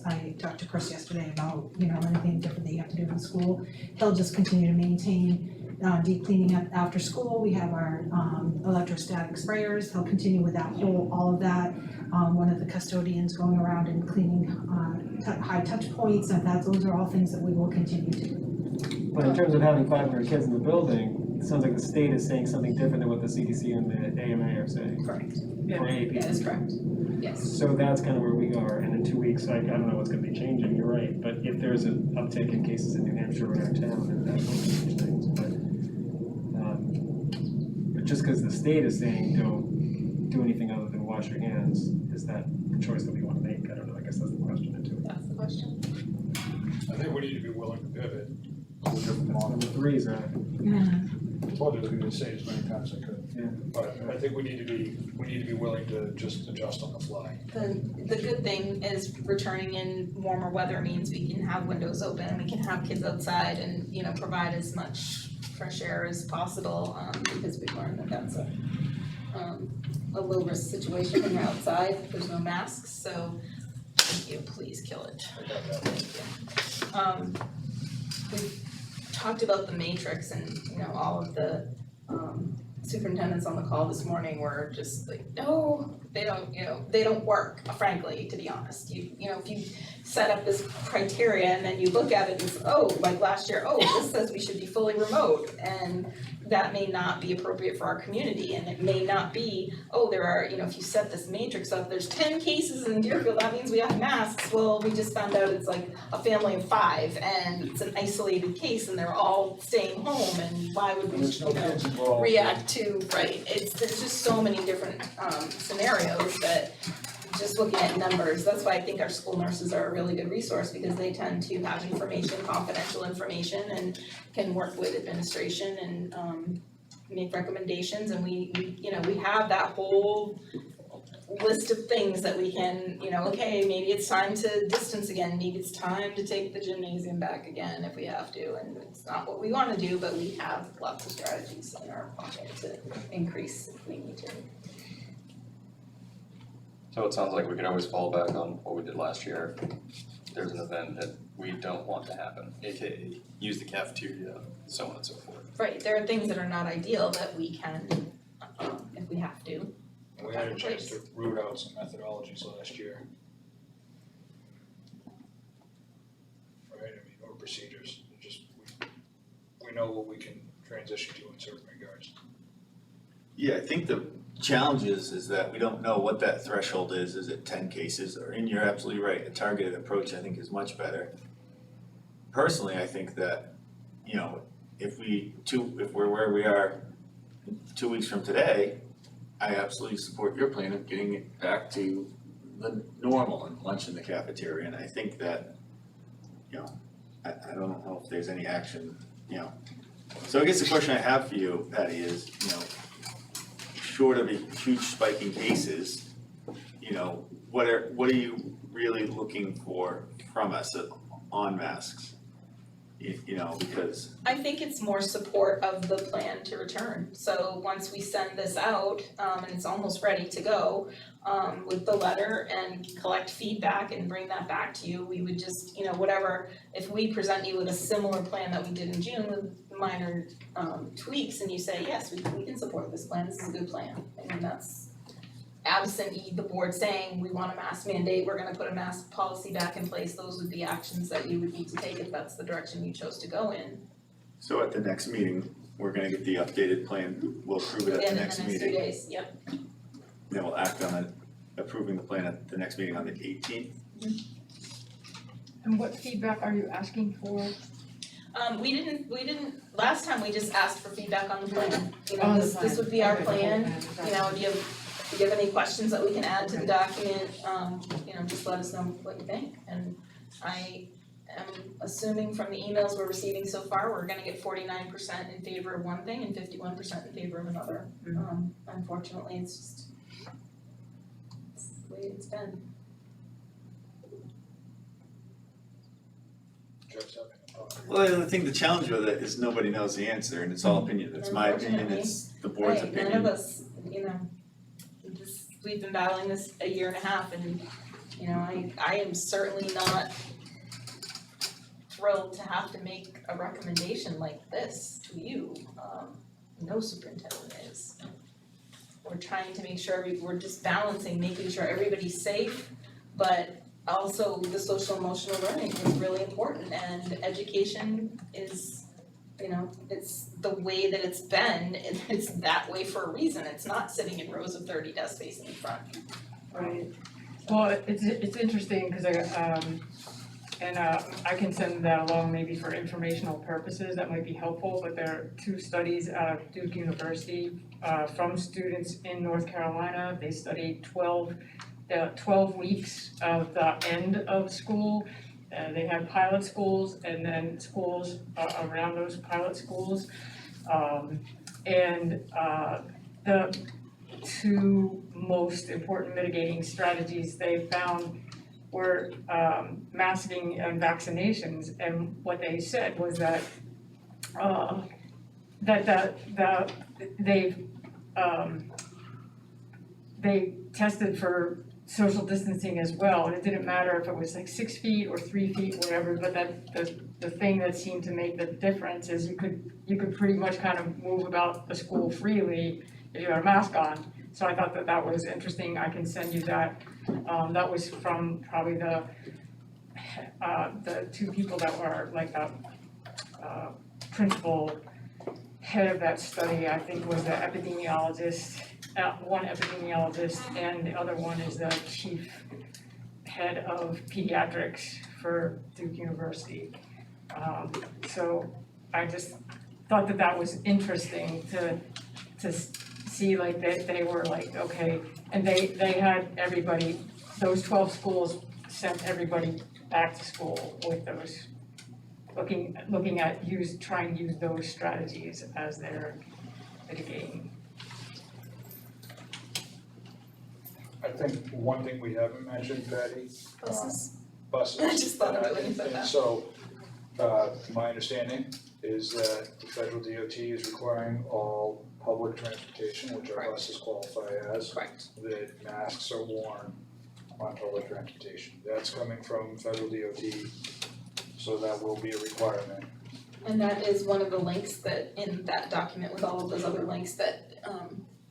I talked to Chris yesterday about, you know, anything different that you have to do in school. They'll just continue to maintain deep cleaning after school. We have our electrostatic sprayers. They'll continue with all of that. One of the custodians going around and cleaning high touch points, and those are all things that we will continue to do. But in terms of having 500 kids in the building, it sounds like the state is saying something different than what the CDC and the AMA are saying. Correct. For AP. That is correct, yes. So that's kind of where we are, and in 2 weeks, I don't know what's gonna be changing, you're right, but if there's an uptick in cases in New Hampshire or in our town, then that will change things, but just because the state is saying don't do anything other than wash your hands, is that the choice that we wanna make? I don't know, I guess that's the question into it. That's the question. I think we need to be willing to pivot to a different model. Number 3 is, I told you I was gonna say as many times as I could. Yeah. But I think we need to be willing to just adjust on the fly. The good thing is returning in warmer weather means we can have windows open and we can have kids outside and, you know, provide as much fresh air as possible, because we've learned that that's a low risk situation when you're outside, there's no masks, so thank you, please kill it. Thank you. We've talked about the matrix and, you know, all of the superintendents on the call this morning were just like, no, they don't work, frankly, to be honest. You know, if you set up this criteria and then you look at it and say, oh, like last year, oh, this says we should be fully remote, and that may not be appropriate for our community, and it may not be, oh, there are, you know, if you set this matrix up, there's 10 cases in Deerfield, that means we have masks. Well, we just found out it's like a family of 5 and it's an isolated case and they're all staying home, and why would we, There's no you know, kids involved. react to, right, there's just so many different scenarios that just looking at numbers, that's why I think our school nurses are a really good resource, because they tend to have information, confidential information, and can work with administration and make recommendations, and we you know, we have that whole list of things that we can, you know, okay, maybe it's time to distance again, maybe it's time to take the gymnasium back again if we have to, and it's not what we wanna do, but we have lots of strategies in our pocket to increase if we need to. So it sounds like we could always fall back on what we did last year. There's an event that we don't want to happen, AKA use the cafeteria, so on and so forth. Right, there are things that are not ideal that we can, if we have to. We had a chance to root out some methodologies last year. Right, I mean, or procedures, just, we know what we can transition to in certain regards. Yeah, I think the challenge is that we don't know what that threshold is it 10 cases, and you're absolutely right, a targeted approach I think is much better. Personally, I think that, you know, if we're where we are 2 weeks from today, I absolutely support your plan of getting it back to the normal and lunch in the cafeteria, and I think that, you know, I don't know if there's any action, you know. So I guess the question I have for you, Patty, is, you know, short of a huge spike in cases, you know, what are you really looking for from us on masks? you know, because I think it's more support of the plan to return. So once we send this out, and it's almost ready to go, with the letter and collect feedback and bring that back to you, we would just, whatever, if we present you with a similar plan that we did in June with minor tweaks and you say, yes, we can support this plan, this is a good plan. I mean, that's absent the board saying, we want a mask mandate, we're gonna put a mask policy back in place, those would be actions that you would need to take if that's the direction you chose to go in. so at the next meeting, we're gonna get the updated plan, we'll approve it at the Within next the meeting. next 2 days, yep. Then we'll act on it, approving the plan at the next meeting on the 18th. And what feedback are you asking for? We didn't, last time we just asked for feedback on the plan, On the this plan. would be our Okay, the whole plan, plan, if you have any questions that we can add to the document, just let us know what you think. And I am assuming from the emails we're receiving so far, we're gonna get 49% in favor of one thing and 51% in favor of another. Unfortunately, it's just, it's the way it's been. Jeff's having a thought. Well, the thing, the challenge with it is nobody knows the answer, and it's all opinion, it's my opinion, it's the board's Right, opinion. none of us, we've been battling this a year and a half and, I am certainly not thrilled to have to make a recommendation like this to you. No superintendent is. We're trying to make sure, we're just balancing, making sure everybody's safe, but also the social emotional learning is really important and education is, it's the way that it's been, and it's that way for a reason, it's not sitting in rows of 30 desks facing in front. Right. Well, it's interesting because I can send that along maybe for informational purposes, that might be helpful, but there are 2 studies out of Duke University from students in North Carolina. They studied 12 weeks of the end of school. They had pilot schools and then schools around those pilot schools. The 2 most important mitigating strategies they found were masking and vaccinations. And what they said was that they tested for social distancing as well, and it didn't matter if it was like 6 feet or 3 feet, whatever, but that the thing that seemed to make the difference is you could pretty much kind of move about the school freely if you had a mask on. So I thought that was interesting. I can send you that. That was from probably the 2 people that were like the principal head of that study, I think was the epidemiologist, one epidemiologist, and the other one is the chief head of pediatrics for Duke University. So I just thought that was interesting to see, like they were like, okay, and they had everybody, those 12 schools sent everybody back to school with those, looking at trying to use those strategies as they're mitigating. I think one thing we haven't mentioned, Patty, Buses? buses. I just thought of it when you said that. And so, my understanding is that the federal DOT is requiring all public transportation, which our Correct. buses qualify as, Correct. that masks are worn on public transportation. That's coming from federal DOT, so that will be a requirement. And that is one of the links that, in that document with all of those other links that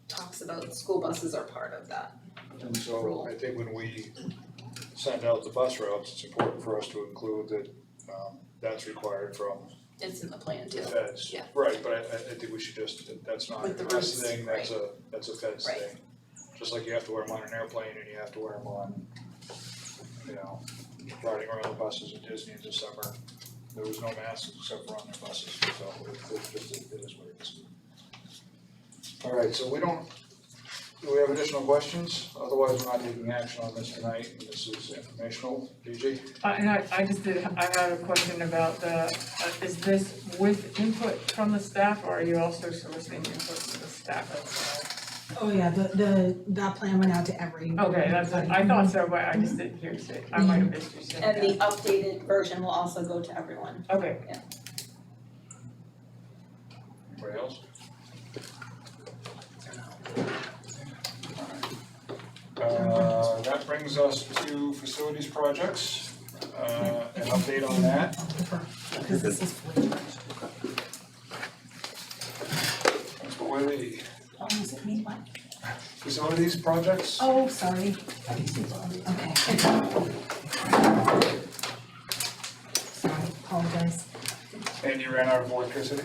talks about school buses are part of that. And so I think when we send out the bus routes, it's important for us to include that that's required from It's in the plan the too. feds. Yeah. Right, but I think we should just, that's not a With the us routes, thing, that's a feds Right. thing. Just like you have to wear them on an airplane and you have to wear them on, riding around the buses at Disney in December. There was no masks except for on their buses, so it's just, it is what it is. All right, so do we have additional questions? Otherwise, we're not taking action on this tonight, and this is informational. PG? And I had a question about is this with input from the staff, or are you also soliciting input from the staff as well? Oh, yeah, that plan went out to every. Okay, I thought so, but I just didn't hear it, I might have missed you saying that. And the updated version will also go to everyone. Okay, Anybody else? That brings us to facilities projects, an update on that. Because this is flavor. What are the Oh, is it me, what? facilities projects? Oh, sorry. Okay. Sorry, apologize. And you ran out of electricity?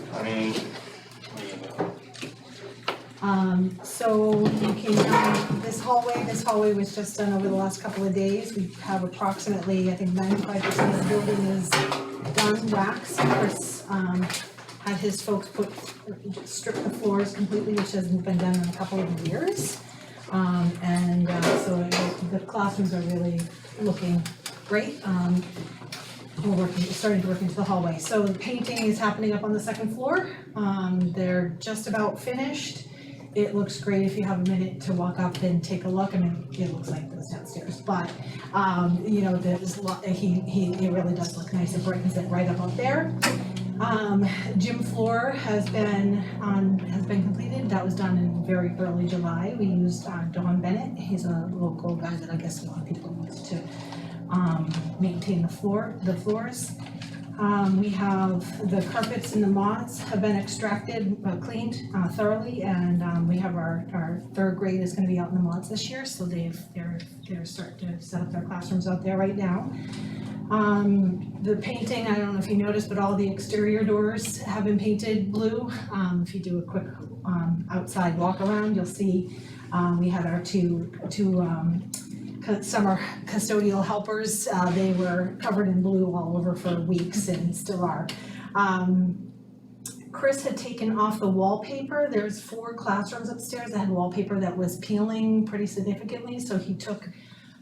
So you came down this hallway was just done over the last couple of days. We have approximately, I think 95% of the building is done, waxed. Chris, had his folks strip the floors completely, which hasn't been done in a couple of years. So the classrooms are really looking great. Starting to work into the hallway. So the painting is happening up on the second floor. They're just about finished. It looks great if you have a minute to walk up and take a look. I mean, it looks like this downstairs, but, there's a lot, it really does look nice. It brightens it right up there. Gym floor has been completed. That was done in very early July. We used Don Bennett. He's a local guy that I guess a lot of people use to maintain the floors. We have the carpets and the mods have been extracted, cleaned thoroughly, and we have our third grade is gonna be out in the mods this year, so they're starting to set up their classrooms out there right now. The painting, I don't know if you noticed, but all the exterior doors have been painted blue. If you do a quick outside walk around, you'll see we had our two summer custodial helpers. They were covered in blue all over for weeks and still are. Chris had taken off the wallpaper. There's 4 classrooms upstairs that had wallpaper that was peeling pretty significantly, so he took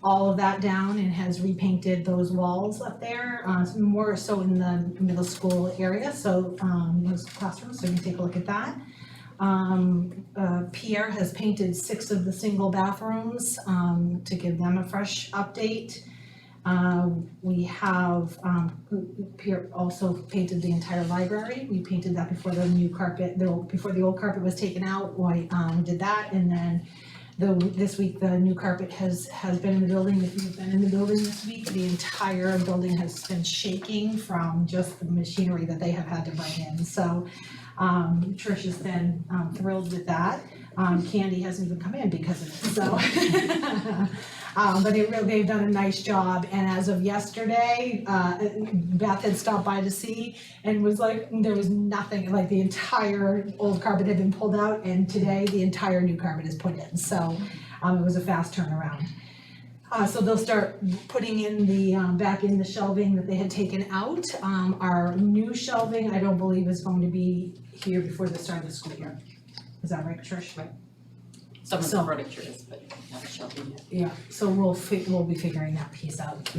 all of that down and has repainted those walls up there, more so in the middle school area, so those classrooms, so you can take a look at that. Pierre has painted 6 of the single bathrooms to give them a fresh update. We have, Pierre also painted the entire library. We painted that before the new carpet, before the old carpet was taken out. We did that, and then this week the new carpet has been in the building. If you've been in the building this week, the entire building has been shaking from just the machinery that they have had to bring in. So Trish has been thrilled with that. Candy hasn't even come in because of it, so. But they've done a nice job, and as of yesterday, Beth had stopped by to see and was like, there was nothing, like the entire old carpet had been pulled out, and today the entire new carpet is put in, so it was a fast turnaround. So they'll start putting in the, back in the shelving that they had taken out. Our new shelving, I don't believe is going to be here before the start of the school year. Is that right, Trish? Right. Some of the furniture is, but not shelving yet. Yeah, so we'll be figuring that piece out.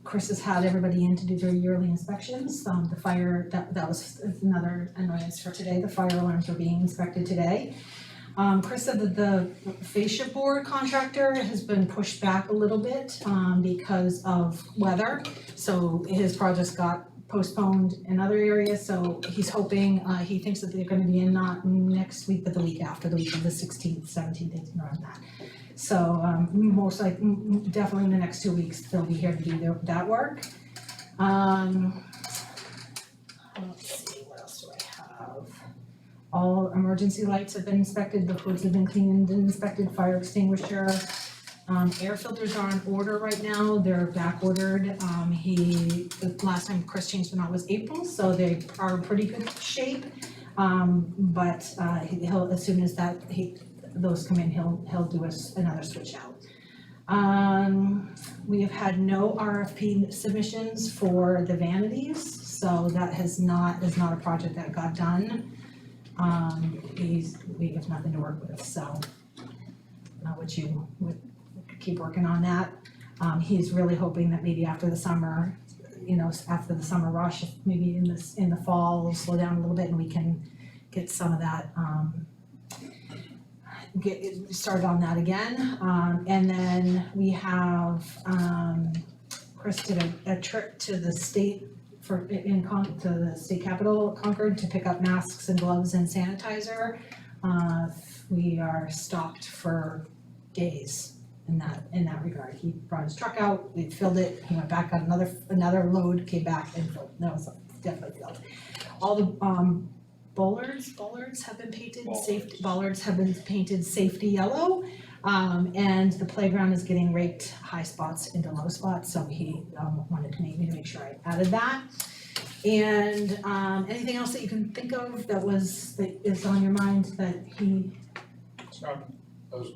Chris has had everybody in to do their yearly inspections. The fire, that was another annoyance for today. The fire alarms are being inspected today. Chris said that the fascia board contractor has been pushed back a little bit because of weather. So his projects got postponed in other areas, so he's hoping, he thinks that they're gonna be in not next week, but the week after, the week of the 16th, 17th, around that. So most likely, definitely in the next 2 weeks, they'll be here to do that work. Let's see, what else do I have? All emergency lights have been inspected, the hoods have been cleaned and inspected, fire extinguisher. Air filters are on order right now, they're back ordered. The last time Chris changed them out was April, so they are in pretty good shape. But he'll, as soon as those come in, he'll do us another switch out. We have had no RFP submissions for the vanities, so that is not a project that got done. We have nothing to work with, so would keep working on that. He's really hoping that maybe after the summer, after the summer rush, maybe in the fall, it'll slow down a little bit and we can get some of that, get started on that again. And then we have, Chris did a trip to the state to the state capitol, Concord, to pick up masks and gloves and sanitizer. We are stocked for days in that regard. He brought his truck out, we filled it, he went back, got another load, came back and filled, that was definitely filled. All the bollards have been painted, bollards have been painted safety yellow. And the playground is getting raked high spots into low spots, so he wanted to make sure I added that. And anything else that you can think of that is on your mind that he, It's not,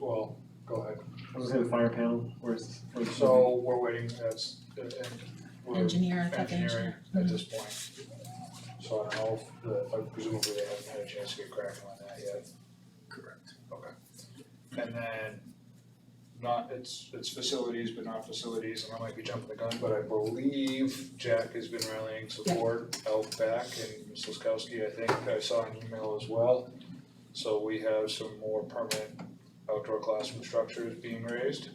well, go ahead. I was gonna say the fire panel, where's? So we're waiting, we're engineer, tech engineering engineer? at this point. So I don't know if presumably they haven't had a chance to get cracking on that yet. Correct. Okay. And then it's facilities, but not facilities, and I might be jumping the gun, but I believe Jack has been rallying support out back, and Ms. Laskowski, I think I saw an email as well. So we have some more permanent outdoor classroom structures being raised,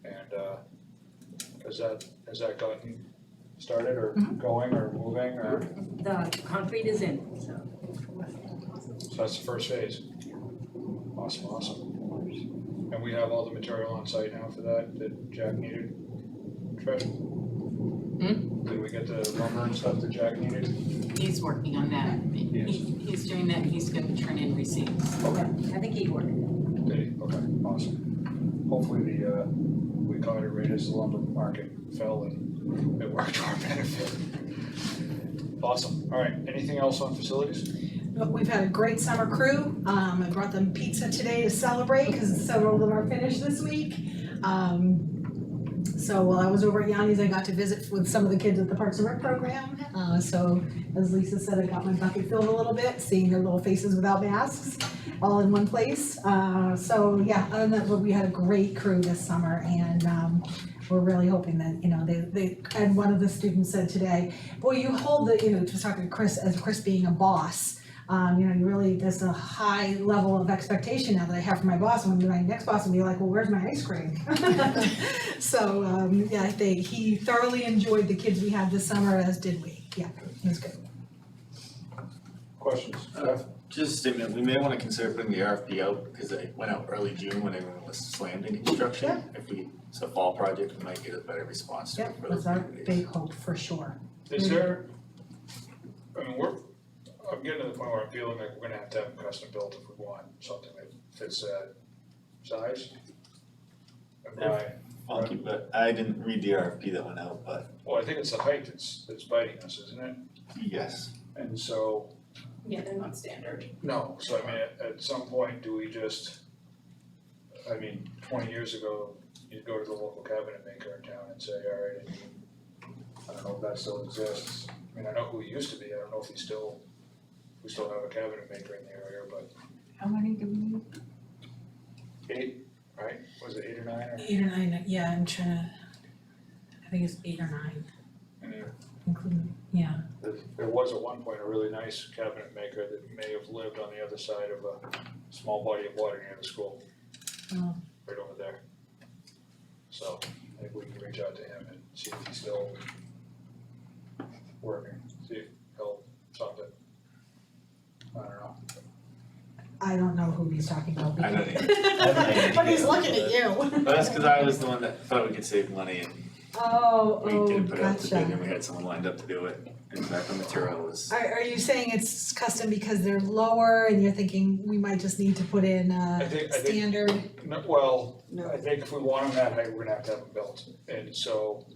and has that gotten started or going or moving or? The concrete is in, so. So that's the first phase. Awesome. And we have all the material on site now for that Jack needed? Trish? Did we get the lumber and stuff that Jack needed? He's working on that. Yes. He's doing that, he's gonna turn in receipts. Okay. I think he worked. Did he? Okay, awesome. Hopefully we caught it right as the lumber market fell and it worked to our benefit. Awesome, all right, anything else on facilities? We've had a great summer crew. I brought them pizza today to celebrate because several of them are finished this week. So while I was over at Yanni's, I got to visit with some of the kids at the Parks and Rec program. So as Lisa said, I got my bucket filled a little bit, seeing their little faces without masks, all in one place. So yeah, other than that, we had a great crew this summer, and we're really hoping that, they, and one of the students said today, boy, you hold the, just talking to Chris, as Chris being a boss, you really, there's a high level of expectation now that I have for my boss, and my next boss will be like, well, where's my ice cream? So, yeah, he thoroughly enjoyed the kids we had this summer, as did we. Yeah, it was good. Questions? Jeff? Just a statement, we may wanna consider putting the RFP out, because it went out early June when everyone was slammed in construction. If it's a fall project, we might get a better response to Yeah, it for those that's our communities. big hope for sure. Is there, I'm getting to the point where I'm feeling like we're gonna have to have them custom built if we want something that fits that size. Am I- Funky, but I didn't read the RFP that went out, but Well, I think it's the height that's biting us, isn't it? yes. And so, Yeah, they're not standard. no, so I mean, at some point, do we just, 20 years ago, you'd go to the local cabinet maker in town and say, all right, I don't know if that still exists. I know who he used to be, I don't know if we still have a cabinet maker in the area, but How many do we need? 8, right? Was it 8 or 9 or? 8 or 9, yeah, I'm trying to, I think it's 8 or 9, Anyway, including, yeah. there was at one point a really nice cabinet maker that may have lived on the other side of a small body of water near the school. Oh. Right over there. So I think we can reach out to him and see if he's still working, see if he'll something. I don't know. I don't know who he's talking about. I don't because- either. But he's looking at you. But that's because I was the one that thought we could save money and we didn't put it out to bid and we had someone lined up to do it. In fact, the material was, Are you saying it's custom because they're lower and you're thinking we might just need to put in I think- standard? No, well, I think if we want them that height, we're gonna have to have them built. And so,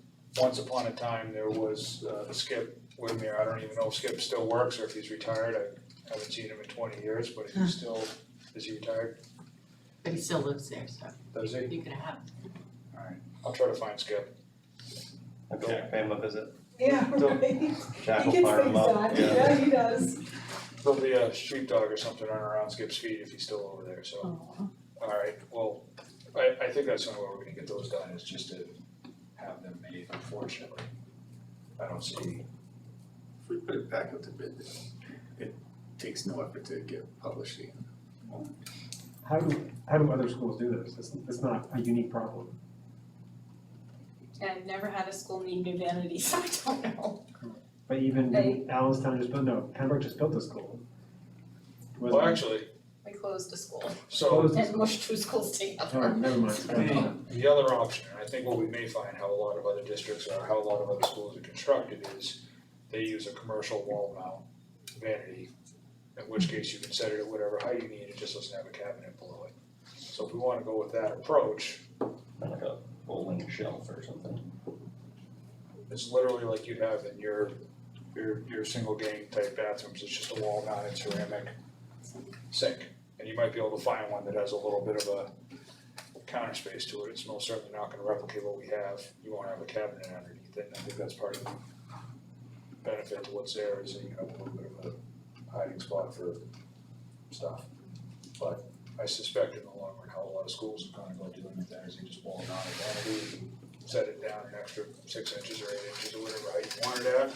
once upon a time, there was Skip Whitmere, I don't even know if Skip still works or if he's retired, I haven't seen him in 20 years, but if he's still, is he retired? But he still lives there, so Does he? you can have. Alright, I'll try to find Skip. Okay, pay him a visit. Yeah, right. Jack He will gets fire him things up. done, Yeah. yeah, he does. There'll be a sheepdog or something running around Skip's feet if he's still over there, so. Aw. Alright, well, I think that's the only way we're gonna get those done, is just to have them made, unfortunately. I don't see, if we put it back up to bid, it takes no effort to get published again. How do other schools do this? It's not a unique problem. And I've never had a school need new vanities, so I don't know. But even Allenstown just built, no, Pembroke just built a school. Well, actually, We closed a school so Closed. and mushed two schools together. Alright, never mind. the other option, and I think what we may find how a lot of other districts or how a lot of other schools are constructed is they use a commercial wall mount vanity, in which case you can set it at whatever height you need, it just doesn't have a cabinet below it. So if we wanna go with that approach, Like a bowling shelf or something. it's literally like you'd have in your single gang type bathrooms, it's just a wall mounted ceramic sink. And you might be able to find one that has a little bit of a counter space to it, it's most certainly not gonna replicate what we have, you won't have a cabinet underneath it, and I think that's part of the benefit to what's there, is that you have a little bit of a hiding spot for stuff. But I suspect in the long run, how a lot of schools are gonna go doing it, is they just wall mount a vanity, set it down an extra 6 inches or 8 inches or whatever height you want it at.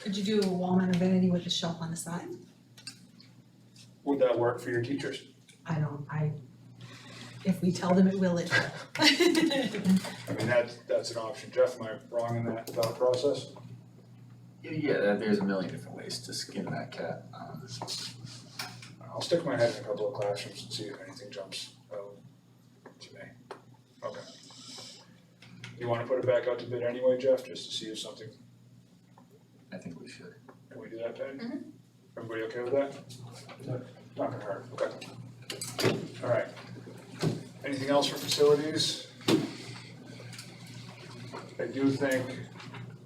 Could you do a wall mounted vanity with a shelf on the side? Would that work for your teachers? If we tell them it will, it will. I mean, that's an option. Jeff, am I wrong in that thought process? Yeah, there's a million different ways to skin that cat. I'll stick my head in a couple of classrooms and see if anything jumps out to me. Okay. You wanna put it back out to bid anyway, Jeff, just to see if something, I think we should. can we do that, Patty? Everybody okay with that? Not gonna hurt, okay. Alright. Anything else for facilities? I do think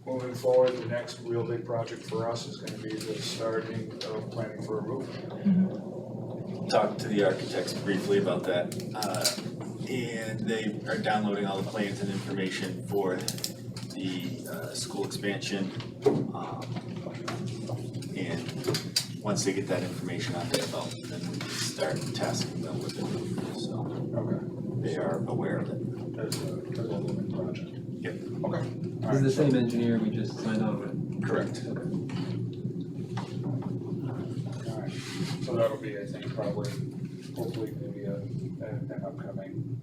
moving forward, the next real big project for us is gonna be the starting of planning for a roof. Talked to the architects briefly about that, and they are downloading all the plans and information for the school expansion. And once they get that information on their belt, then we can start tasking them with it, so Okay. they are aware of it. There's a looming project. Yep. Okay. This is the same engineer we just signed on with. Correct. Alright, so that'll be, I think, probably, hopefully, maybe an upcoming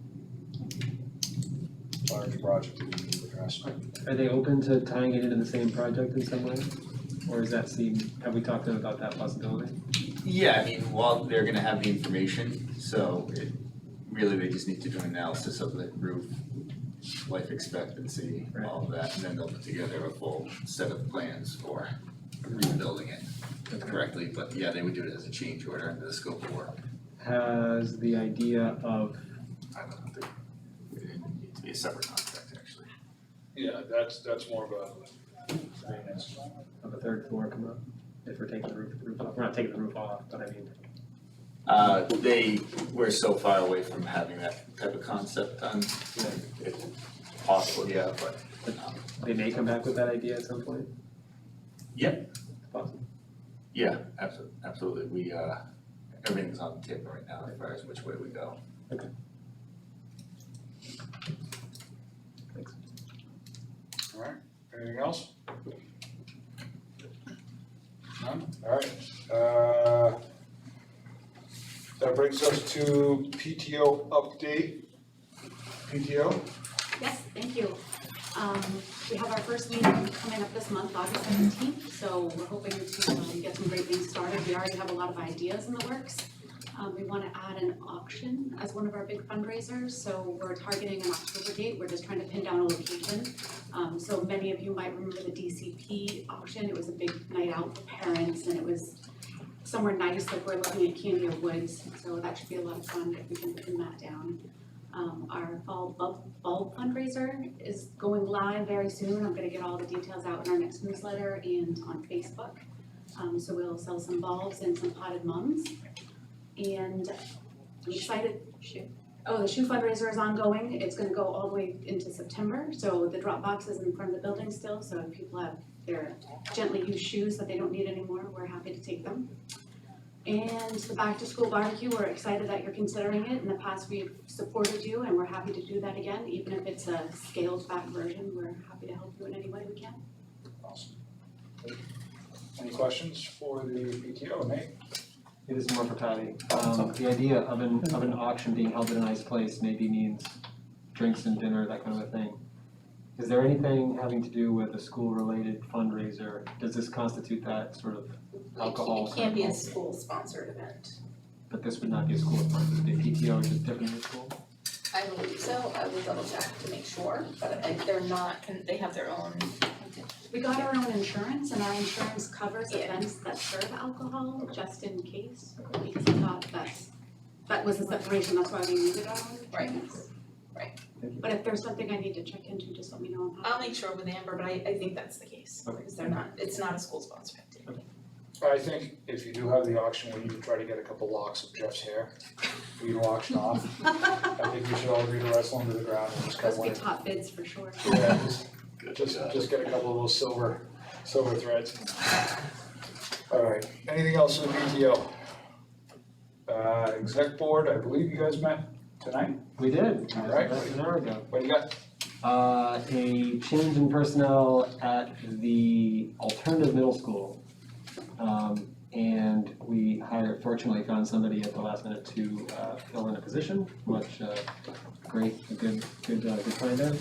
large project that we need to address. Are they open to tying it into the same project in some way? Or is that have we talked to them about that possibility? Yeah, I mean, well, they're gonna have the information, so really, they just need to do an analysis of the roof, life expectancy, all of that, and then they'll put together a full set of plans for rebuilding it correctly, but yeah, they would do it as a change order into the scope of work. Has the idea of, I don't think it needs to be a separate contract, actually. Yeah, that's more of a maintenance. of a third floor come up? If we're taking the roof off, we're not taking the roof off, but I mean, We're so far away from having that type of concept done, it's possible, yeah, but, they may come back with that idea at some point? Yep. It's possible. yeah, absolutely, we, everything's on the table right now as far as which way we go. Thanks. Alright, anything else? None? Alright, that brings us to PTO update. PTO? Yes, thank you. We have our first meeting coming up this month, August 17th, so we're hoping to get some great things started. We already have a lot of ideas in the works. We want to add an auction as one of our big fundraisers, so we're targeting an October date. We're just trying to pin down a location. So many of you might remember the DCP auction. It was a big night out for parents, and it was somewhere nice, like we're looking at Candia Woods, so that should be a lot of fun if we can pin that down. Our fall bulb fundraiser is going live very soon. I'm gonna get all the details out in our next newsletter and on Facebook. So we'll sell some bulbs and some potted mums. And I'm excited, the shoe fundraiser is ongoing. It's gonna go all the way into September. So the drop box is in front of the building still, so if people have their gently used shoes that they don't need anymore, we're happy to take them. And the back to school barbecue, we're excited that you're considering it. In the past, we've supported you and we're happy to do that again, even if it's a scaled back version, we're happy to help you in any way we can. Awesome. Any questions for the PTO, Nate? It is more for Patty. The idea of an auction being held in a nice place maybe means drinks and dinner, that kind of a thing. Is there anything having to do with a school-related fundraiser? Does this constitute that sort of alcohol? It can't be a school-sponsored event. But this would not be a school sponsored, the PTO is just different than school? I believe so, I will double check to make sure, but they're not, they have their own. We got our own insurance and our insurance covers Yeah. events that serve alcohol, just in case. Because I thought that was the separation, that's why we needed our own Right. insurance. Thank you. But if there's something I need to check into, just let me know. I'll make sure with Amber, but I think that's the case, Okay. because it's not a school-sponsored activity. I think if you do have the auction, we need to try to get a couple locks of Jeff's hair for you to auction off. I think we should all agree to wrestle him to the ground and just cut Those one. be top bids for sure. Yeah, Good just job. get a couple of those silver threads. All right, anything else in the PTO? Exec board, I believe you guys met tonight, We did, All right. about an hour ago. what do you got? A change in personnel at the alternative middle school. And we fortunately found somebody at the last minute to fill in a position, good find there.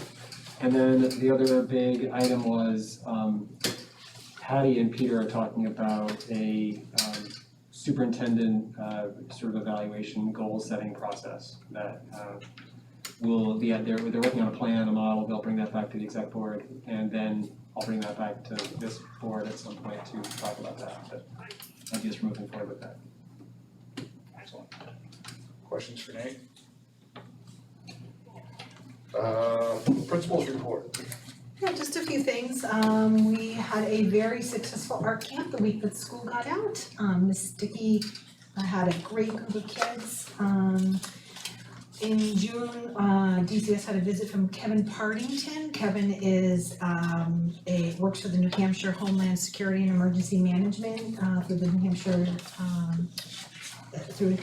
And then the other big item was Patty and Peter are talking about a superintendent sort of evaluation goal setting process that will be they're working on a plan, a model, they'll bring that back to the exec board, and then I'll bring that back to this board at some point to talk about that, but ideas for moving forward with that. Excellent. Questions for Nate? Principals report. Yeah, just a few things. We had a very successful art camp the week that school got out. Miss Dickey had a great group of kids. In June, DCS had a visit from Kevin Partington. Kevin is works for the New Hampshire Homeland Security and Emergency Management for the New Hampshire through,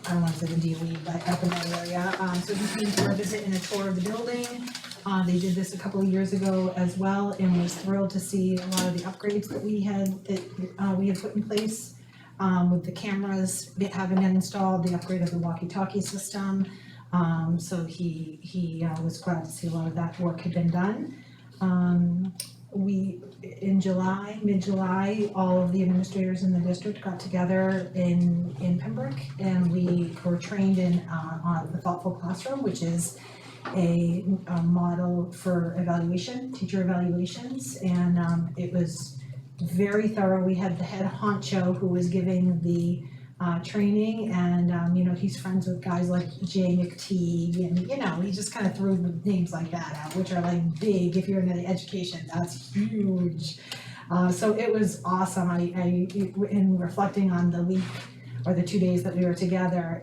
I don't want to say the DOE, but up in that area. So he came for a visit and a tour of the building. They did this a couple of years ago as well, and was thrilled to see a lot of the upgrades that we had put in place. With the cameras having been installed, the upgrade of the walkie-talkie system. So he was glad to see a lot of that work had been done. In mid-July, all of the administrators in the district got together in Pembroke, and we were trained on the Thoughtful Classroom, which is a model for teacher evaluations, and it was very thorough. We had the head honcho who was giving the training, and he's friends with guys like Jay McTeague, and he just kind of threw names like that out, which are like big. If you're into the education, that's huge. So it was awesome. I in reflecting on the week or the 2 days that we were together,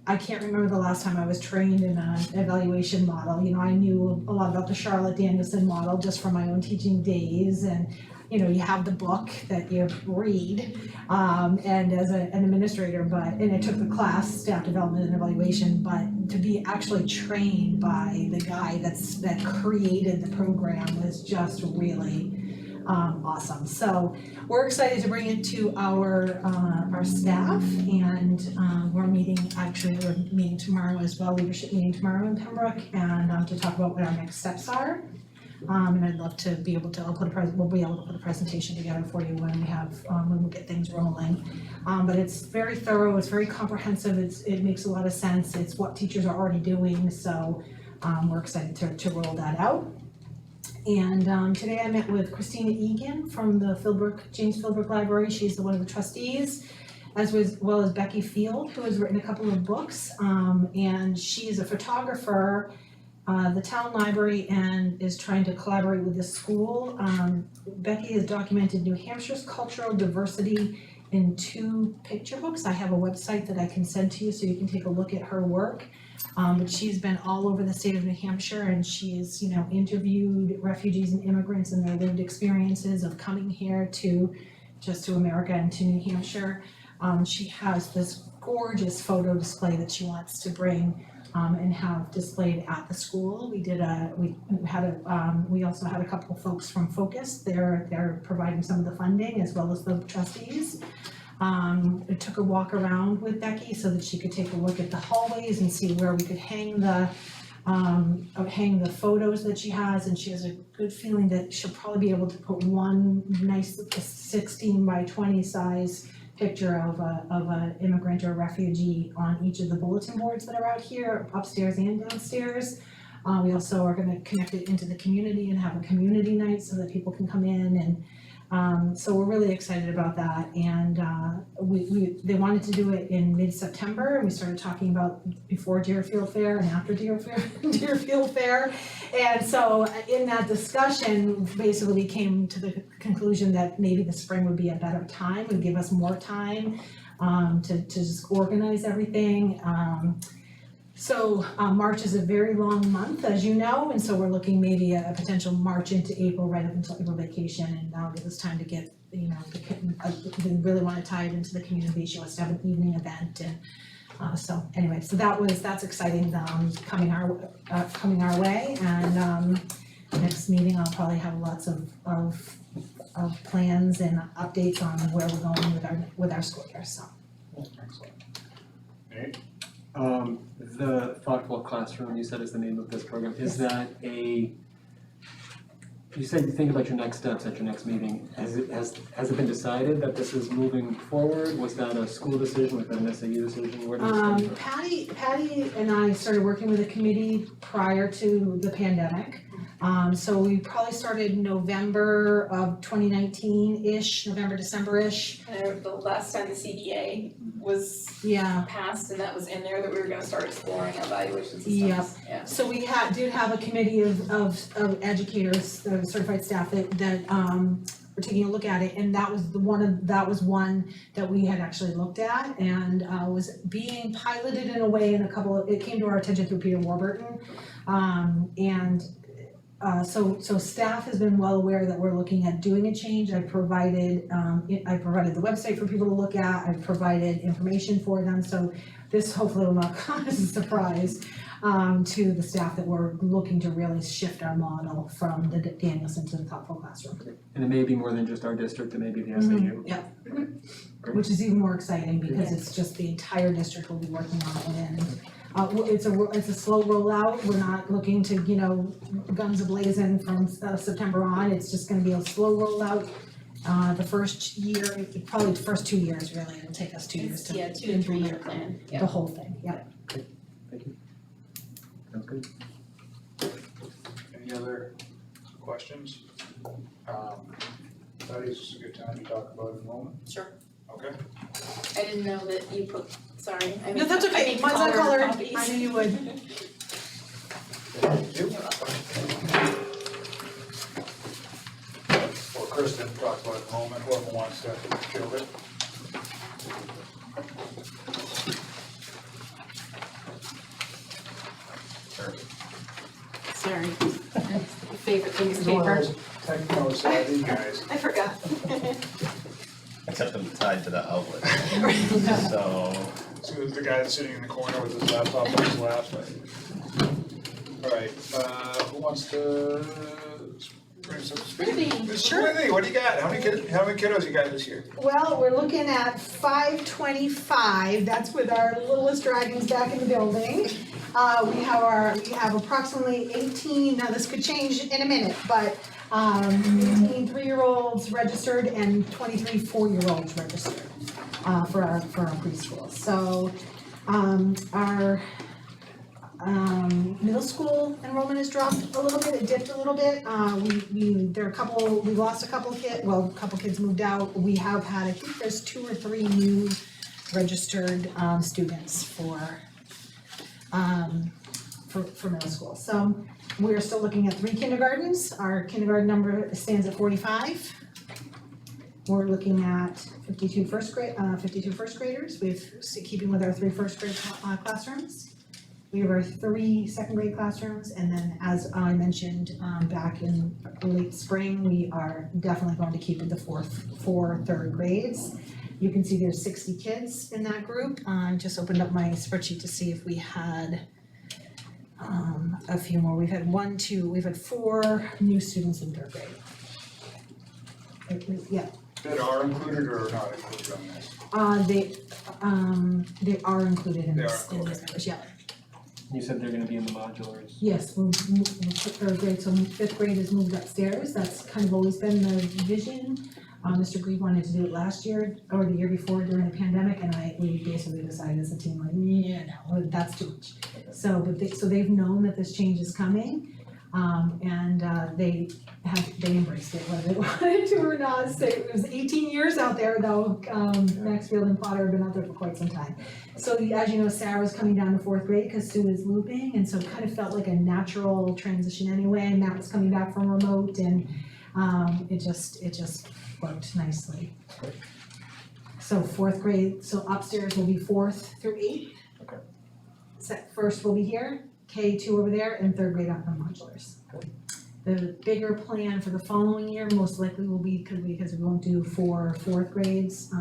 I can't remember the last time I was trained in an evaluation model. I knew a lot about the Charlotte Danielson model just from my own teaching days, and you have the book that you read, and as an administrator, and I took the class, staff development and evaluation, but to be actually trained by the guy that created the program was just really awesome. So we're excited to bring it to our staff, and we're meeting tomorrow as well, leadership meeting tomorrow in Pembroke, and to talk about what our next steps are. And I'd love to be able to, we'll be able to put a presentation together for you when we get things rolling. But it's very thorough, it's very comprehensive, it makes a lot of sense, it's what teachers are already doing, so we're excited to roll that out. And today I met with Christina Egan from the James Philbrook Library. She's one of the trustees, as well as Becky Field, who has written a couple of books, and she is a photographer, the town library, and is trying to collaborate with the school. Becky has documented New Hampshire's cultural diversity in 2 picture books. I have a website that I can send to you so you can take a look at her work. But she's been all over the state of New Hampshire, and she's interviewed refugees and immigrants and their lived experiences of coming here to America and to New Hampshire. She has this gorgeous photo display that she wants to bring and have displayed at the school. We also had a couple of folks from Focus. They're providing some of the funding as well as the trustees. I took a walk around with Becky so that she could take a look at the hallways and see where we could hang the hang the photos that she has, and she has a good feeling that she'll probably be able to put one nice 16 by 20 size picture of an immigrant or refugee on each of the bulletin boards that are out here, upstairs and downstairs. We also are gonna connect it into the community and have a community night so that people can come in, and so we're really excited about that. And they wanted to do it in mid-September, and we started talking about before Deerfield Fair and after Deerfield Fair. And so in that discussion, basically we came to the conclusion that maybe the spring would be a better time, would give us more time to just organize everything. So March is a very long month, as you know, and so we're looking maybe a potential March into April, right up until April vacation, and that'll give us time to get, we really wanna tie it into the community. She wants to have an evening event, and so anyway, so that's exciting, coming our way, and next meeting, I'll probably have lots of plans and updates on where we're going with our school year, so. Excellent. Nate? The Thoughtful Classroom, you said is the name of this program, is that you said you think about your next steps at your next meeting, has it been decided that this is moving forward? Was that a school decision, was that an SAU decision, where did this come from? Patty and I started working with a committee prior to the pandemic. So we probably started November of 2019-ish, November, December-ish. And the last time the CBA was passed, and that was in there, that we were gonna start exploring evaluation systems. Yeah. So we did have a committee of educators, certified staff that were taking a look at it, and that was one that we had actually looked at, and was being piloted in a way in it came to our attention through Peter Warburton. So staff has been well aware that we're looking at doing a change. I provided the website for people to look at, I've provided information for them, so this hopefully will not come as a surprise to the staff that we're looking to really shift our model from the Danielson to the Thoughtful Classroom. And it may be more than just our district, it may be the SAU. Yeah, which is even more exciting because it's just the entire district will be working on it, and it's a slow rollout. We're not looking to, guns a-blazing from September on. It's just gonna be a slow rollout. The first year, probably the first 2 years really, it'll take us 2 years to. 2 to 3 year plan, The whole thing, yeah. Thank you. Sounds good. Any other questions? Patty, is this a good time to talk about enrollment? Sure. Okay. I didn't know that you put, sorry. No, that's okay, mine's not colored, I knew you would. Thank you. Well, Kristen talked about enrollment, whoever wants to field it. Sorry. Favorite thing is paper. Techno savvy guys. I forgot. Except I'm tied to the outlet, so. So there's the guy that's sitting in the corner with his laptop on his lap. Alright, who wants to bring some speed? Sure. Smithy, what do you got? How many kiddos you got this year? Well, we're looking at 525, that's with our littlest dragons back in the building. We have approximately 18, now this could change in a minute, but 18 3-year-olds registered and 23 4-year-olds registered for our preschool. So our middle school enrollment has dropped a little bit, it dipped a little bit. We lost a couple kids moved out. We have had, I think there's 2 or 3 new registered students for middle school. So we're still looking at 3 kindergartens. Our kindergarten number stands at 45. We're looking at 52 first graders. Keeping with our 3 first grade classrooms. We have our 3 second grade classrooms, and then as I mentioned back in late spring, we are definitely going to keep with the 4 third grades. You can see there's 60 kids in that group. I just opened up my spreadsheet to see if we had a few more. We've had 4 new students in 3rd grade. Yeah. That are included or not included on this? They are included in They this, are, in okay. these numbers, yeah. You said they're gonna be in the modulars. Yes, we'll put third grade, so fifth grade is moved upstairs, that's kind of always been the vision. Mr. Green wanted to do it last year, or the year before during the pandemic, and we basically decided as a team, like, yeah, no, that's too much. So, so they've known that this change is coming, and they embraced it, whether they wanted to or not. So it was 18 years out there though, Maxfield and Potter have been out there for quite some time. So as you know, Sarah's coming down to fourth grade because Sue is looping, and so it kind of felt like a natural transition anyway. Matt was coming back from remote, and it just worked nicely. So fourth grade, so upstairs will be 4th through 8th. Okay. First will be here, K2 over there, and third grade up on modulars. The bigger plan for the following year most likely will be, because we won't do 4 fourth grades,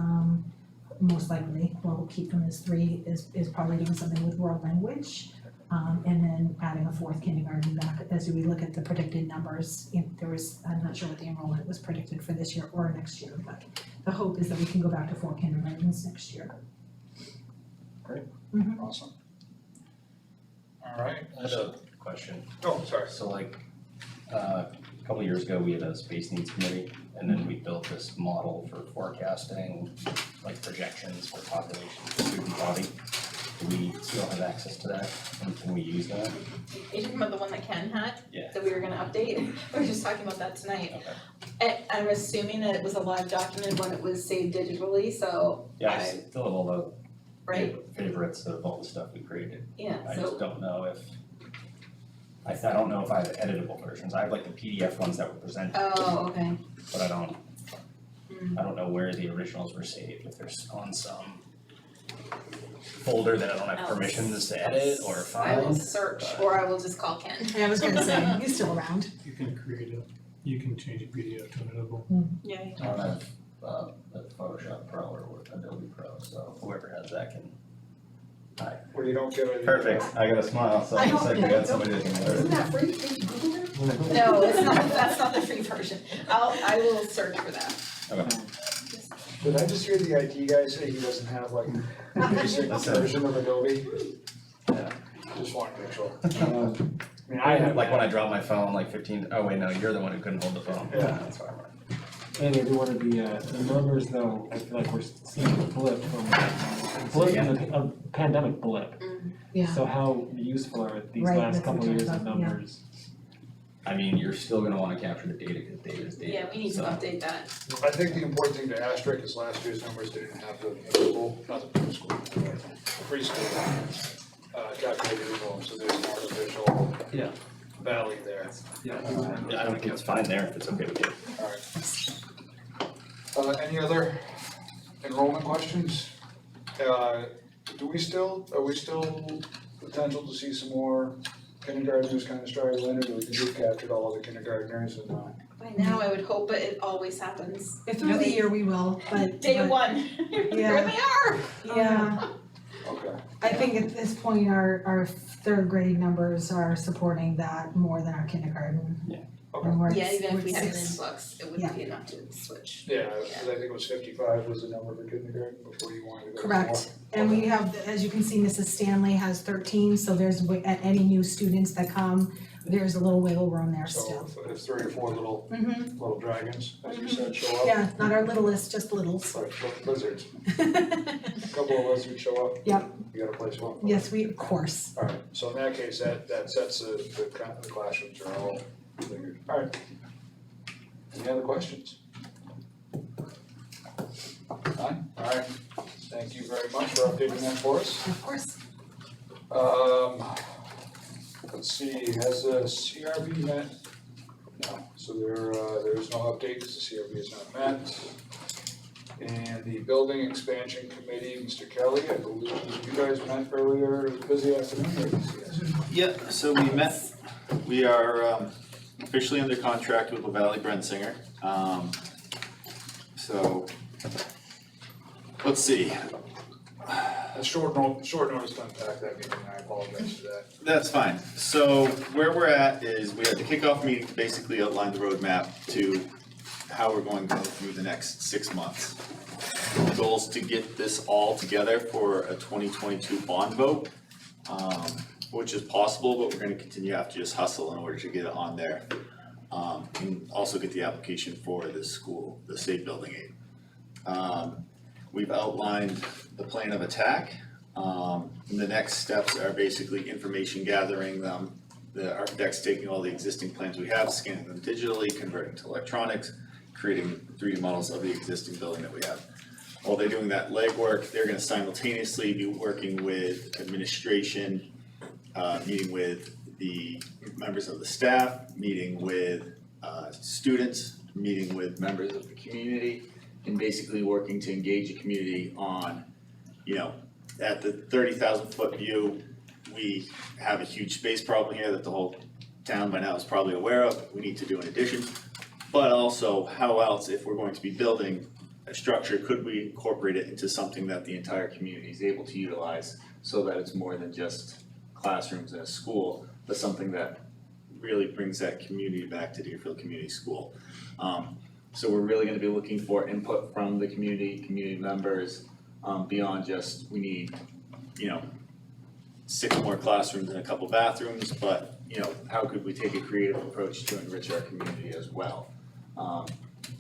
most likely, we'll keep them as 3, is probably doing something with world language. And then adding a 4th kindergarten back, as we look at the predicted numbers, I'm not sure what the enrollment was predicted for this year or next year, but the hope is that we can go back to 4 kindergartens next year. Great. Mhm. Awesome. All right. I have a question. Oh, sorry. So like, a couple years ago, we had a space needs committee, and then we built this model for forecasting, like projections for population, student body. Do we still have access to that, and can we use that? Are you talking about the one that Ken had? Yeah. That we were gonna update? We were just talking about that tonight. Okay. I'm assuming that it was a live document when it was saved digitally, so Yeah, I still have all the right? favorites of all the stuff we created. Yeah, I so, just don't know if, I don't know if I have editable versions. I have like the PDF ones that were presented, oh, okay. but I don't know where the originals were saved, if they're on some folder that I don't have permissions to edit or I will find. search, or I will just call Ken. Yeah, I was gonna say, he's still around. You can create a, you can change a PDF to an editable. Yeah. I don't have a Photoshop Pro or Adobe Pro, so whoever has that can. Well, you don't get it. Perfect, I got a smile, so I it's don't- like we got somebody that can learn. Isn't that free? Can you Google it? No, it's not, that's not the free version. I will search for that. Okay. Did I just hear the IT guy say he doesn't have like a basic version of Adobe? Yeah. Just wanted to make sure. I mean, I have. Like when I dropped my phone, like 15, oh wait, no, you're the one who couldn't hold the phone. Yeah. That's why. Andy, I do want to be, the numbers though, I feel like we're seeing a blip from a pandemic blip. Yeah. So how useful are these Right, last that's couple what of I'm years of talking about, yeah. numbers? I mean, you're still gonna wanna capture the data, cause data is data. Yeah, we need to So, update that. I think the important thing to asterisk is last year's numbers didn't have the middle school, not the middle school, preschool, calculated enrollment, so there's an artificial Yeah. valley there. Yeah. Yeah, I don't think it's fine there if it's okay with you. Alright. Any other enrollment questions? Are we still potential to see some more kindergartners kind of straggle in, or do we think we've captured all of the kindergartners and, By now, I would hope, but it always happens. Through the year we will, but. Day but- one, here Yeah. they are. Yeah, okay. I think at this point, our third grade numbers are supporting that more than our kindergarten. Yeah. Okay. And we're Yeah, even we're if we had an six- influx, it wouldn't be enough to switch. Yeah, because I think it was 55 was the number for kindergarten before you wanted to go more. Correct, and we have, as you can see, Mrs. Stanley has 13, so there's, at any new students that come, there's a little wiggle room there So still. if 3 or 4 little Mm-hmm, dragons, as you said, show up. yeah, not our littlest, just littles. Like lizards, a couple of lizards show up. Yep. You got a place for them. Yes, we, of course. Alright, so in that case, that sets the classrooms are all figured. Alright. Any other questions? None? Alright, thank you very much for updating that for us. Of course. Let's see, has the CRB met? No, so there is no update because the CRB has not met. And the building expansion committee, Mr. Kelly, I believe you guys met earlier, it was a busy afternoon or DCS? Yeah, so we met, we are officially under contract with LaValle Brensinger. So, let's see, A short notice to unpack that meeting, I apologize for that. that's fine. So where we're at is we had the kickoff meeting, basically outlined the roadmap to how we're going to go through the next 6 months. The goal is to get this all together for a 2022 bond vote. which is possible, but we're gonna continue to have to just hustle in order to get it on there. And also get the application for the school, the state building aid. We've outlined the plan of attack. And the next steps are basically information gathering them. The architect's taking all the existing plans we have, scanning them digitally, converting to electronics, creating 3D models of the existing building that we have. While they're doing that legwork, they're gonna simultaneously be working with administration, meeting with the members of the staff, meeting with students, meeting with members of the community, and basically working to engage the community on, at the 30,000 foot view, we have a huge space problem here that the whole town by now is probably aware of, we need to do an addition. But also, how else, if we're going to be building a structure, could we incorporate it into something that the entire community is able to utilize so that it's more than just classrooms in a school, but something that really brings that community back to Deerfield Community School. So we're really gonna be looking for input from the community members, beyond just, we need, 6 more classrooms and a couple bathrooms, but, how could we take a creative approach to enrich our community as well?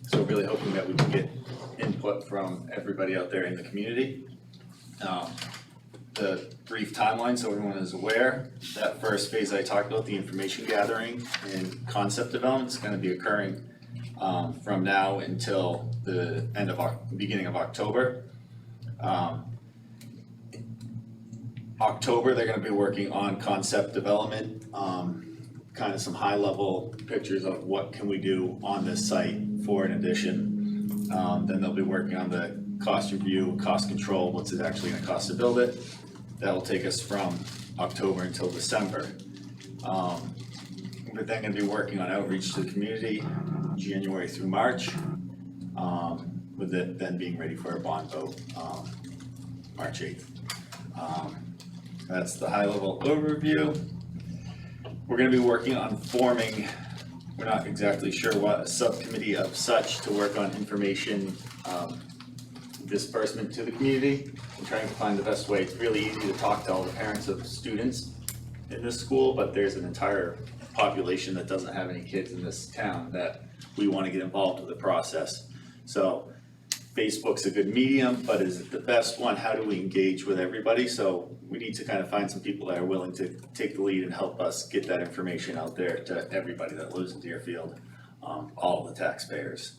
So really hoping that we can get input from everybody out there in the community. The brief timeline, so everyone is aware, that first phase I talked about, the information gathering and concept development, is gonna be occurring from now until the beginning of October. October, they're gonna be working on concept development, kind of some high level pictures of what can we do on this site for an addition. Then they'll be working on the cost review, cost control, what's it actually gonna cost to build it. That'll take us from October until December. We're then gonna be working on outreach to the community, January through March, with it then being ready for a bond vote, March 8th. That's the high level overview. We're gonna be working on forming, we're not exactly sure what, a subcommittee of such to work on information disbursement to the community. I'm trying to find the best way. It's really easy to talk to all the parents of students in this school, but there's an entire population that doesn't have any kids in this town that we wanna get involved with the process. So Facebook's a good medium, but is it the best one? How do we engage with everybody? So we need to kind of find some people that are willing to take the lead and help us get that information out there to everybody that lives in Deerfield, all the taxpayers.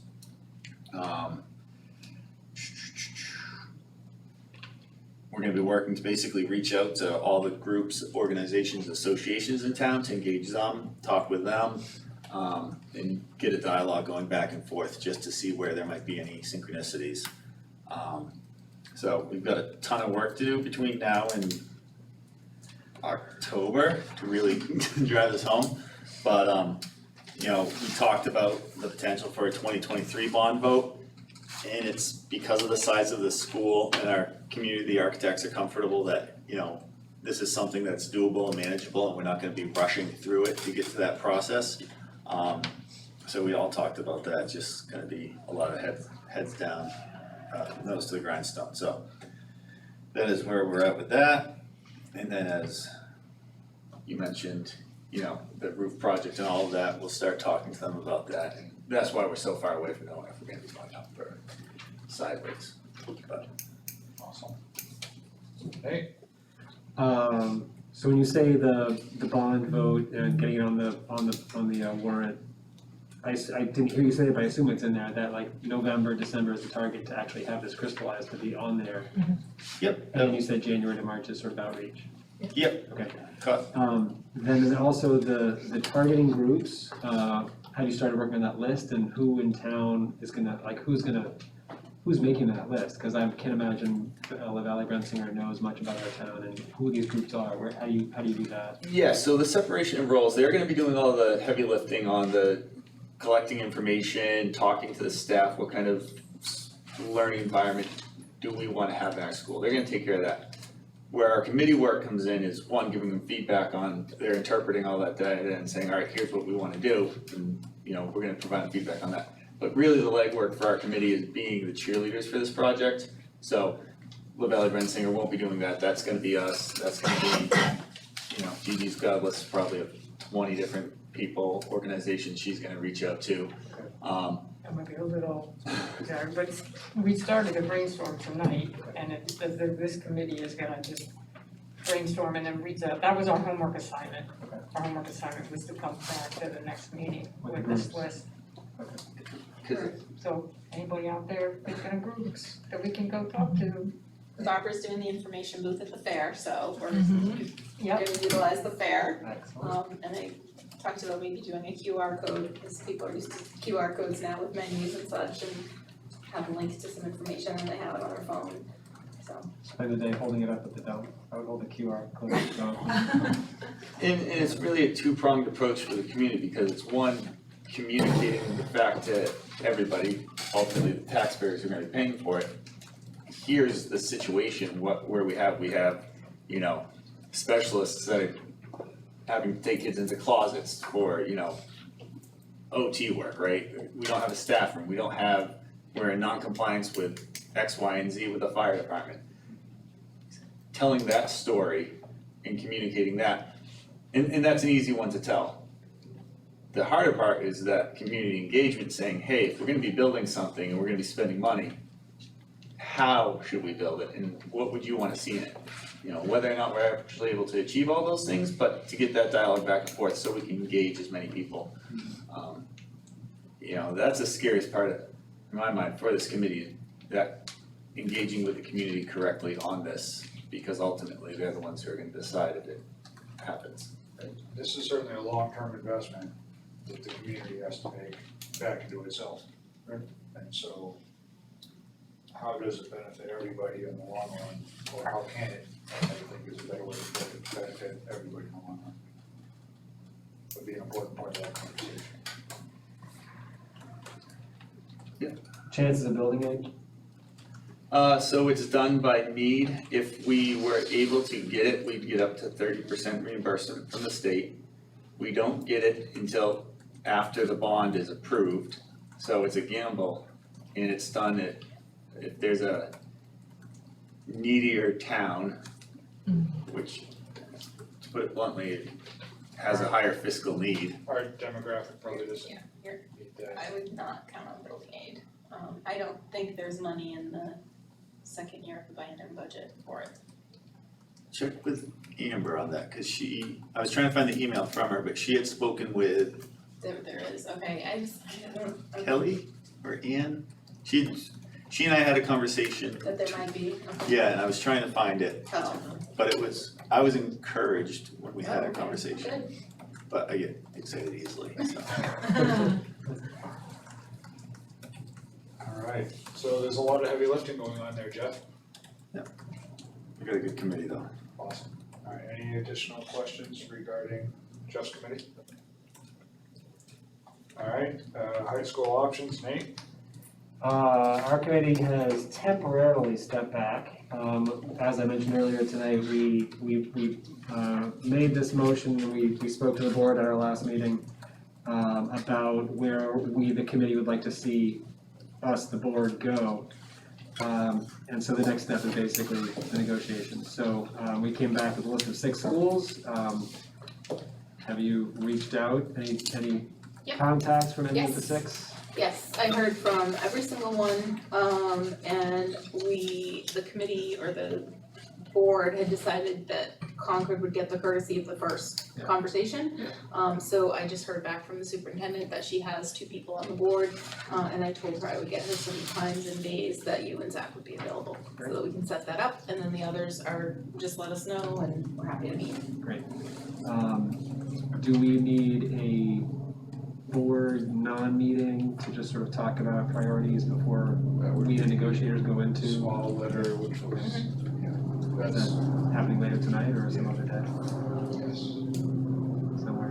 We're gonna be working to basically reach out to all the groups, organizations, associations in town to engage them, talk with them, and get a dialogue going back and forth just to see where there might be any synchronicities. So we've got a ton of work to do between now and October to really drive this home. But, we talked about the potential for a 2023 bond vote. And it's because of the size of the school and our community, the architects are comfortable that, this is something that's doable and manageable and we're not gonna be rushing through it to get to that process. So we all talked about that, just gonna be a lot of heads down, nose to the grindstone, so. That is where we're at with that. And then as you mentioned, the roof project and all of that, we'll start talking to them about that. And that's why we're so far away from knowing if we're gonna be going up for sideways, but awesome. Hey, So when you say the bond vote and getting it on the warrant, I didn't hear you say it, but I assume it's in there, that like November, December is the target to actually have this crystallized to be on there. Yep. And then you said January to March is sort of outreach. Yep. Okay. Cut. Then also the targeting groups, have you started working on that list and who in town is gonna, like, who's making that list? Cause I can't imagine La Valley Brensinger knows much about our town and who these groups are, how do you do that? Yeah, so the separation of roles, they're gonna be doing all the heavy lifting on the collecting information, talking to the staff, what kind of learning environment do we wanna have in our school? They're gonna take care of that. Where our committee work comes in is one, giving them feedback on, they're interpreting all that data and saying, all right, here's what we wanna do, and we're gonna provide feedback on that. But really the legwork for our committee is being the cheerleaders for this project. So La Valley Brensinger won't be doing that, that's gonna be us, that's gonna be, you know, Dee Dee's got a list probably of 20 different people, organizations she's gonna reach out to. That might be a little, sorry, but we started a brainstorm tonight, and this committee is gonna just brainstorm and then reach out. That was our homework assignment. Our homework assignment was to come back to the next meeting with this list. So anybody out there thinking of groups that we can go talk to? Barbara's doing the information booth at the fair, so we're Yep. gonna utilize the fair. Excellent. And I talked about maybe doing a QR code, because people are used to QR codes now with menus and such, and have a link to some information, and they have it on their phone, so. Spend the day holding it up at the dump. I would hold the QR code at the dump. And it's really a two-pronged approach for the community, because it's one, communicating the fact to everybody, ultimately the taxpayers who are gonna be paying for it. Here's the situation, where we have, you know, specialists that are having to take kids into closets for, you know, OT work, right? We don't have a staff room, we're in non-compliance with X, Y, and Z with the fire department. Telling that story and communicating that, and that's an easy one to tell. The harder part is that community engagement, saying, hey, if we're gonna be building something and we're gonna be spending money, how should we build it and what would you wanna see in it? You know, whether or not we're actually able to achieve all those things, but to get that dialogue back and forth so we can engage as many people. You know, that's the scariest part of, in my mind, for this committee, that engaging with the community correctly on this, because ultimately they're the ones who are gonna decide if it happens. This is certainly a long-term investment that the community has to make back into itself. Right. And so, how does it benefit everybody in the long run, or how can it, I think is a better way to put it, benefit everybody in the long run? Would be an important part of that conversation. Chances of building it? So it's done by need. If we were able to get it, we'd get up to 30% reimbursement from the state. We don't get it until after the bond is approved, so it's a gamble. And it's done if there's a needier town, which, to put it bluntly, has a higher fiscal need. Our demographic probably doesn't Yeah, meet that. I would not count on building aid. I don't think there's money in the second year of the biennium budget for it. Check with Amber on that, cause I was trying to find the email from her, but she had spoken with There is, okay, I don't. okay. Kelly or Ann. She and I had a conversation. That there might be, okay. Yeah, and I was trying to find it, Oh, but I was encouraged when we had Oh, our okay, conversation, good. but I get excited easily, so. Alright, so there's a lot of heavy lifting going on there, Jeff. We got a good committee though. Awesome. Alright, any additional questions regarding Jeff's committee? Alright, high school options, Nate? Our committee has temporarily stepped back. As I mentioned earlier today, we made this motion, we spoke to the board at our last meeting about where the committee would like to see us, the board, go. And so the next step is basically the negotiations. So we came back with a list of 6 schools. Have you reached out, any Yep. contacts from any of the Yes. 6? Yes, I heard from every single one, and the committee or the board had decided that Concord would get the courtesy of the first Yeah. conversation. So I just heard back from the superintendent that she has 2 people on the board, and I told her I would get her some times and days that you and Zach would be available, so that we can set that up, and then the others are, just let us know and we're happy to meet. Great. Do we need a board non-meeting to just sort of talk about priorities before we and negotiators go into? Small letter, which was, Is that's, that happening later tonight or some other day yes. somewhere?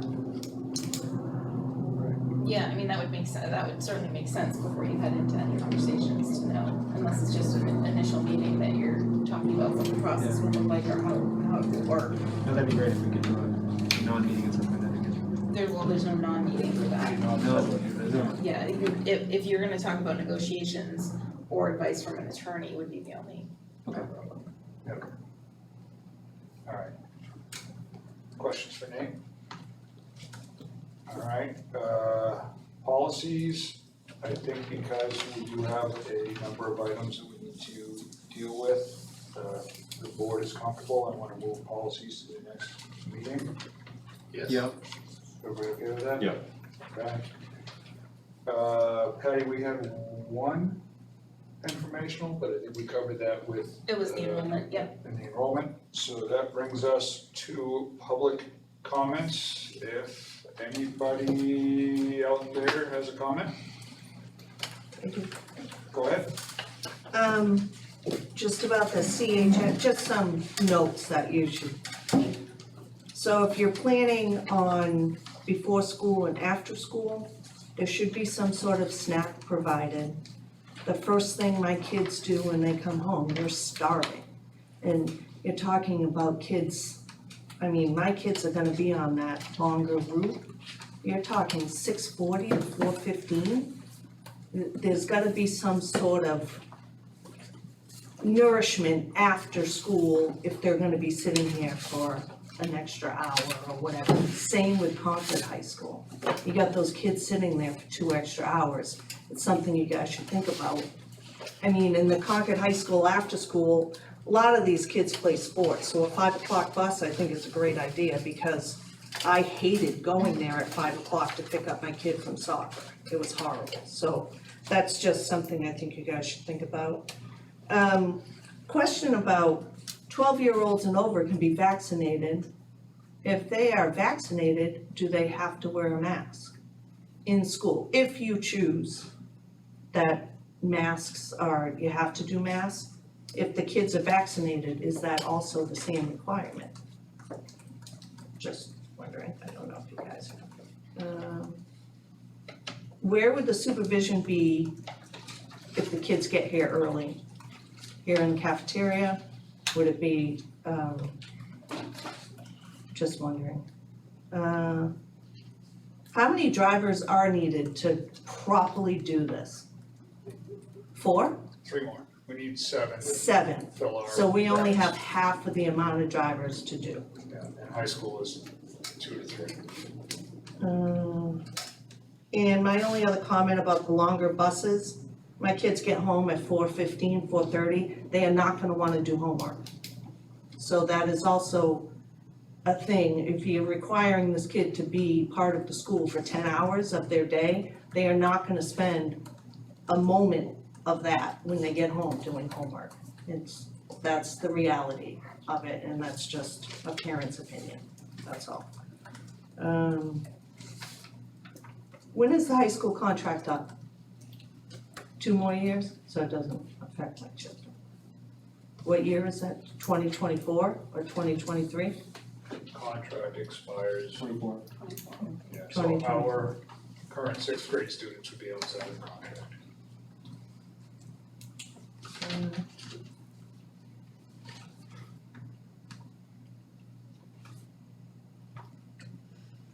Yeah, I mean, that would certainly make sense before you head into any conversations to know, unless it's just an initial meeting that you're talking about what the process would look like or how it would work. No, that'd be great if we could do a non-meeting at some point, that'd be good. There's no non-meeting for that. No, there's no. Yeah, if you're gonna talk about negotiations or advice from an attorney would be the only. Okay. Alright. questions for Nate? All right, policies, I think because we do have a number of items that we need to deal with, the board is comfortable, I want to move policies to the next meeting. Yes. Yep. Everybody okay with that? Yep. Okay. Patty, we had one informational, but I think we covered that with. It was the enrollment, yep. In the enrollment, so that brings us to public comments. If anybody out there has a comment, I do. go ahead. Just about the CHF, just some notes that you should keep. So if you're planning on before school and after school, there should be some sort of snack provided. The first thing my kids do when they come home, they're starving. And you're talking about kids, I mean, my kids are gonna be on that longer route. You're talking 6:40 to 4:15. There's gotta be some sort of nourishment after school if they're gonna be sitting here for an extra hour or whatever. Same with Concord High School. You got those kids sitting there for 2 extra hours. It's something you guys should think about. I mean, in the Concord High School after school, a lot of these kids play sports, so a 5 o'clock bus, I think is a great idea because I hated going there at 5 o'clock to pick up my kid from soccer. It was horrible. So that's just something I think you guys should think about. Question about 12-year-olds and over can be vaccinated. If they are vaccinated, do they have to wear a mask in school? If you choose that masks are, you have to do masks, if the kids are vaccinated, is that also the same requirement? Just wondering, I don't know if you guys know. Where would the supervision be if the kids get here early? Here in the cafeteria? Would it be, just wondering. How many drivers are needed to properly do this? 4? 3 more, we need 7 to 7. fill our. So we only have reps. half of the amount of drivers to do. Yeah, and high school is 2 to 3. And my only other comment about the longer buses, my kids get home at 4:15, 4:30, they are not gonna wanna do homework. So that is also a thing, if you're requiring this kid to be part of the school for 10 hours of their day, they are not gonna spend a moment of that when they get home doing homework. That's the reality of it, and that's just a parent's opinion, that's all. When is the high school contract up? 2 more years, so it doesn't affect my children. What year is that, 2024 or 2023? Contract expires. 24. Yeah, so 2024. our current 6th grade students would be outside of the contract.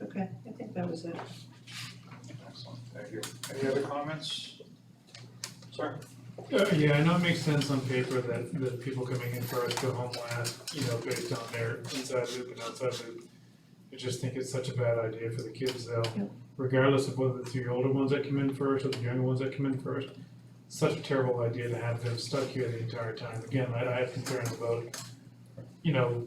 Okay, I think that was it. Excellent, thank you. Any other comments? Sir? Yeah, I know it makes sense on paper that people coming in first go home last, based on their inside loop and outside loop. I just think it's such a bad idea for the kids though, Yep. regardless of whether it's the older ones that come in first or the younger ones that come in first. Such a terrible idea to have them stuck here the entire time. Again, I have concerns about,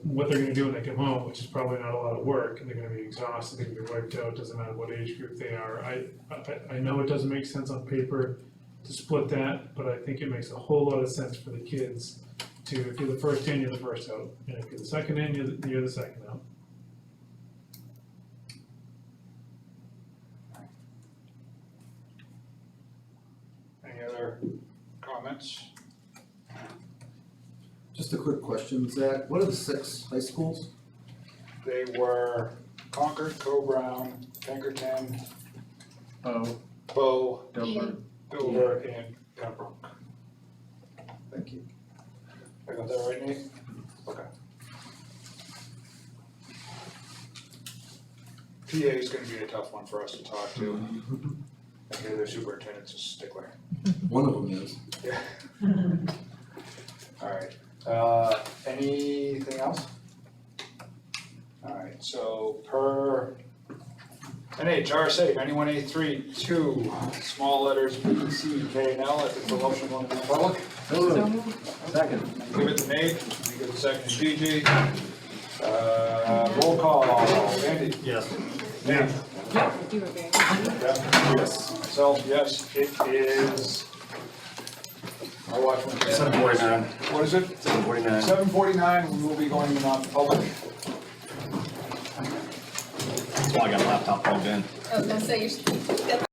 what they're gonna do when they come home, which is probably not a lot of work, and they're gonna be exhausted, they're gonna be wiped out, doesn't matter what age group they are. I know it doesn't make sense on paper to split that, but I think it makes a whole lot of sense for the kids to, if you're the first in, you're the first out, and if you're the second in, you're the second out. Any other comments? Just a quick question, Zach, what are the 6 high schools? They were Concord, Co-Brown, Pinkerton, Oh, Bow, Dover. Dover, and Pembroke. Thank you. I got that right, Nate? Okay. PA is gonna be a tough one for us to talk to. Okay, their superintendent's a stickler. One of them is. Yeah. Alright, anything else? Alright, so 7H, RSA 91A3-2, small letters B, C, K, and L. I think the motion going to the public. Second. Give it to Nate, you give the second to Gigi. Roll call, Andy? Yes. Nate? You were very. Yes. Myself, yes, it is. I'll watch one. 7:49. What is it? 7:49. 7:49, we will be going to non-public. Well, I got a laptop plugged in. I was gonna say, you should get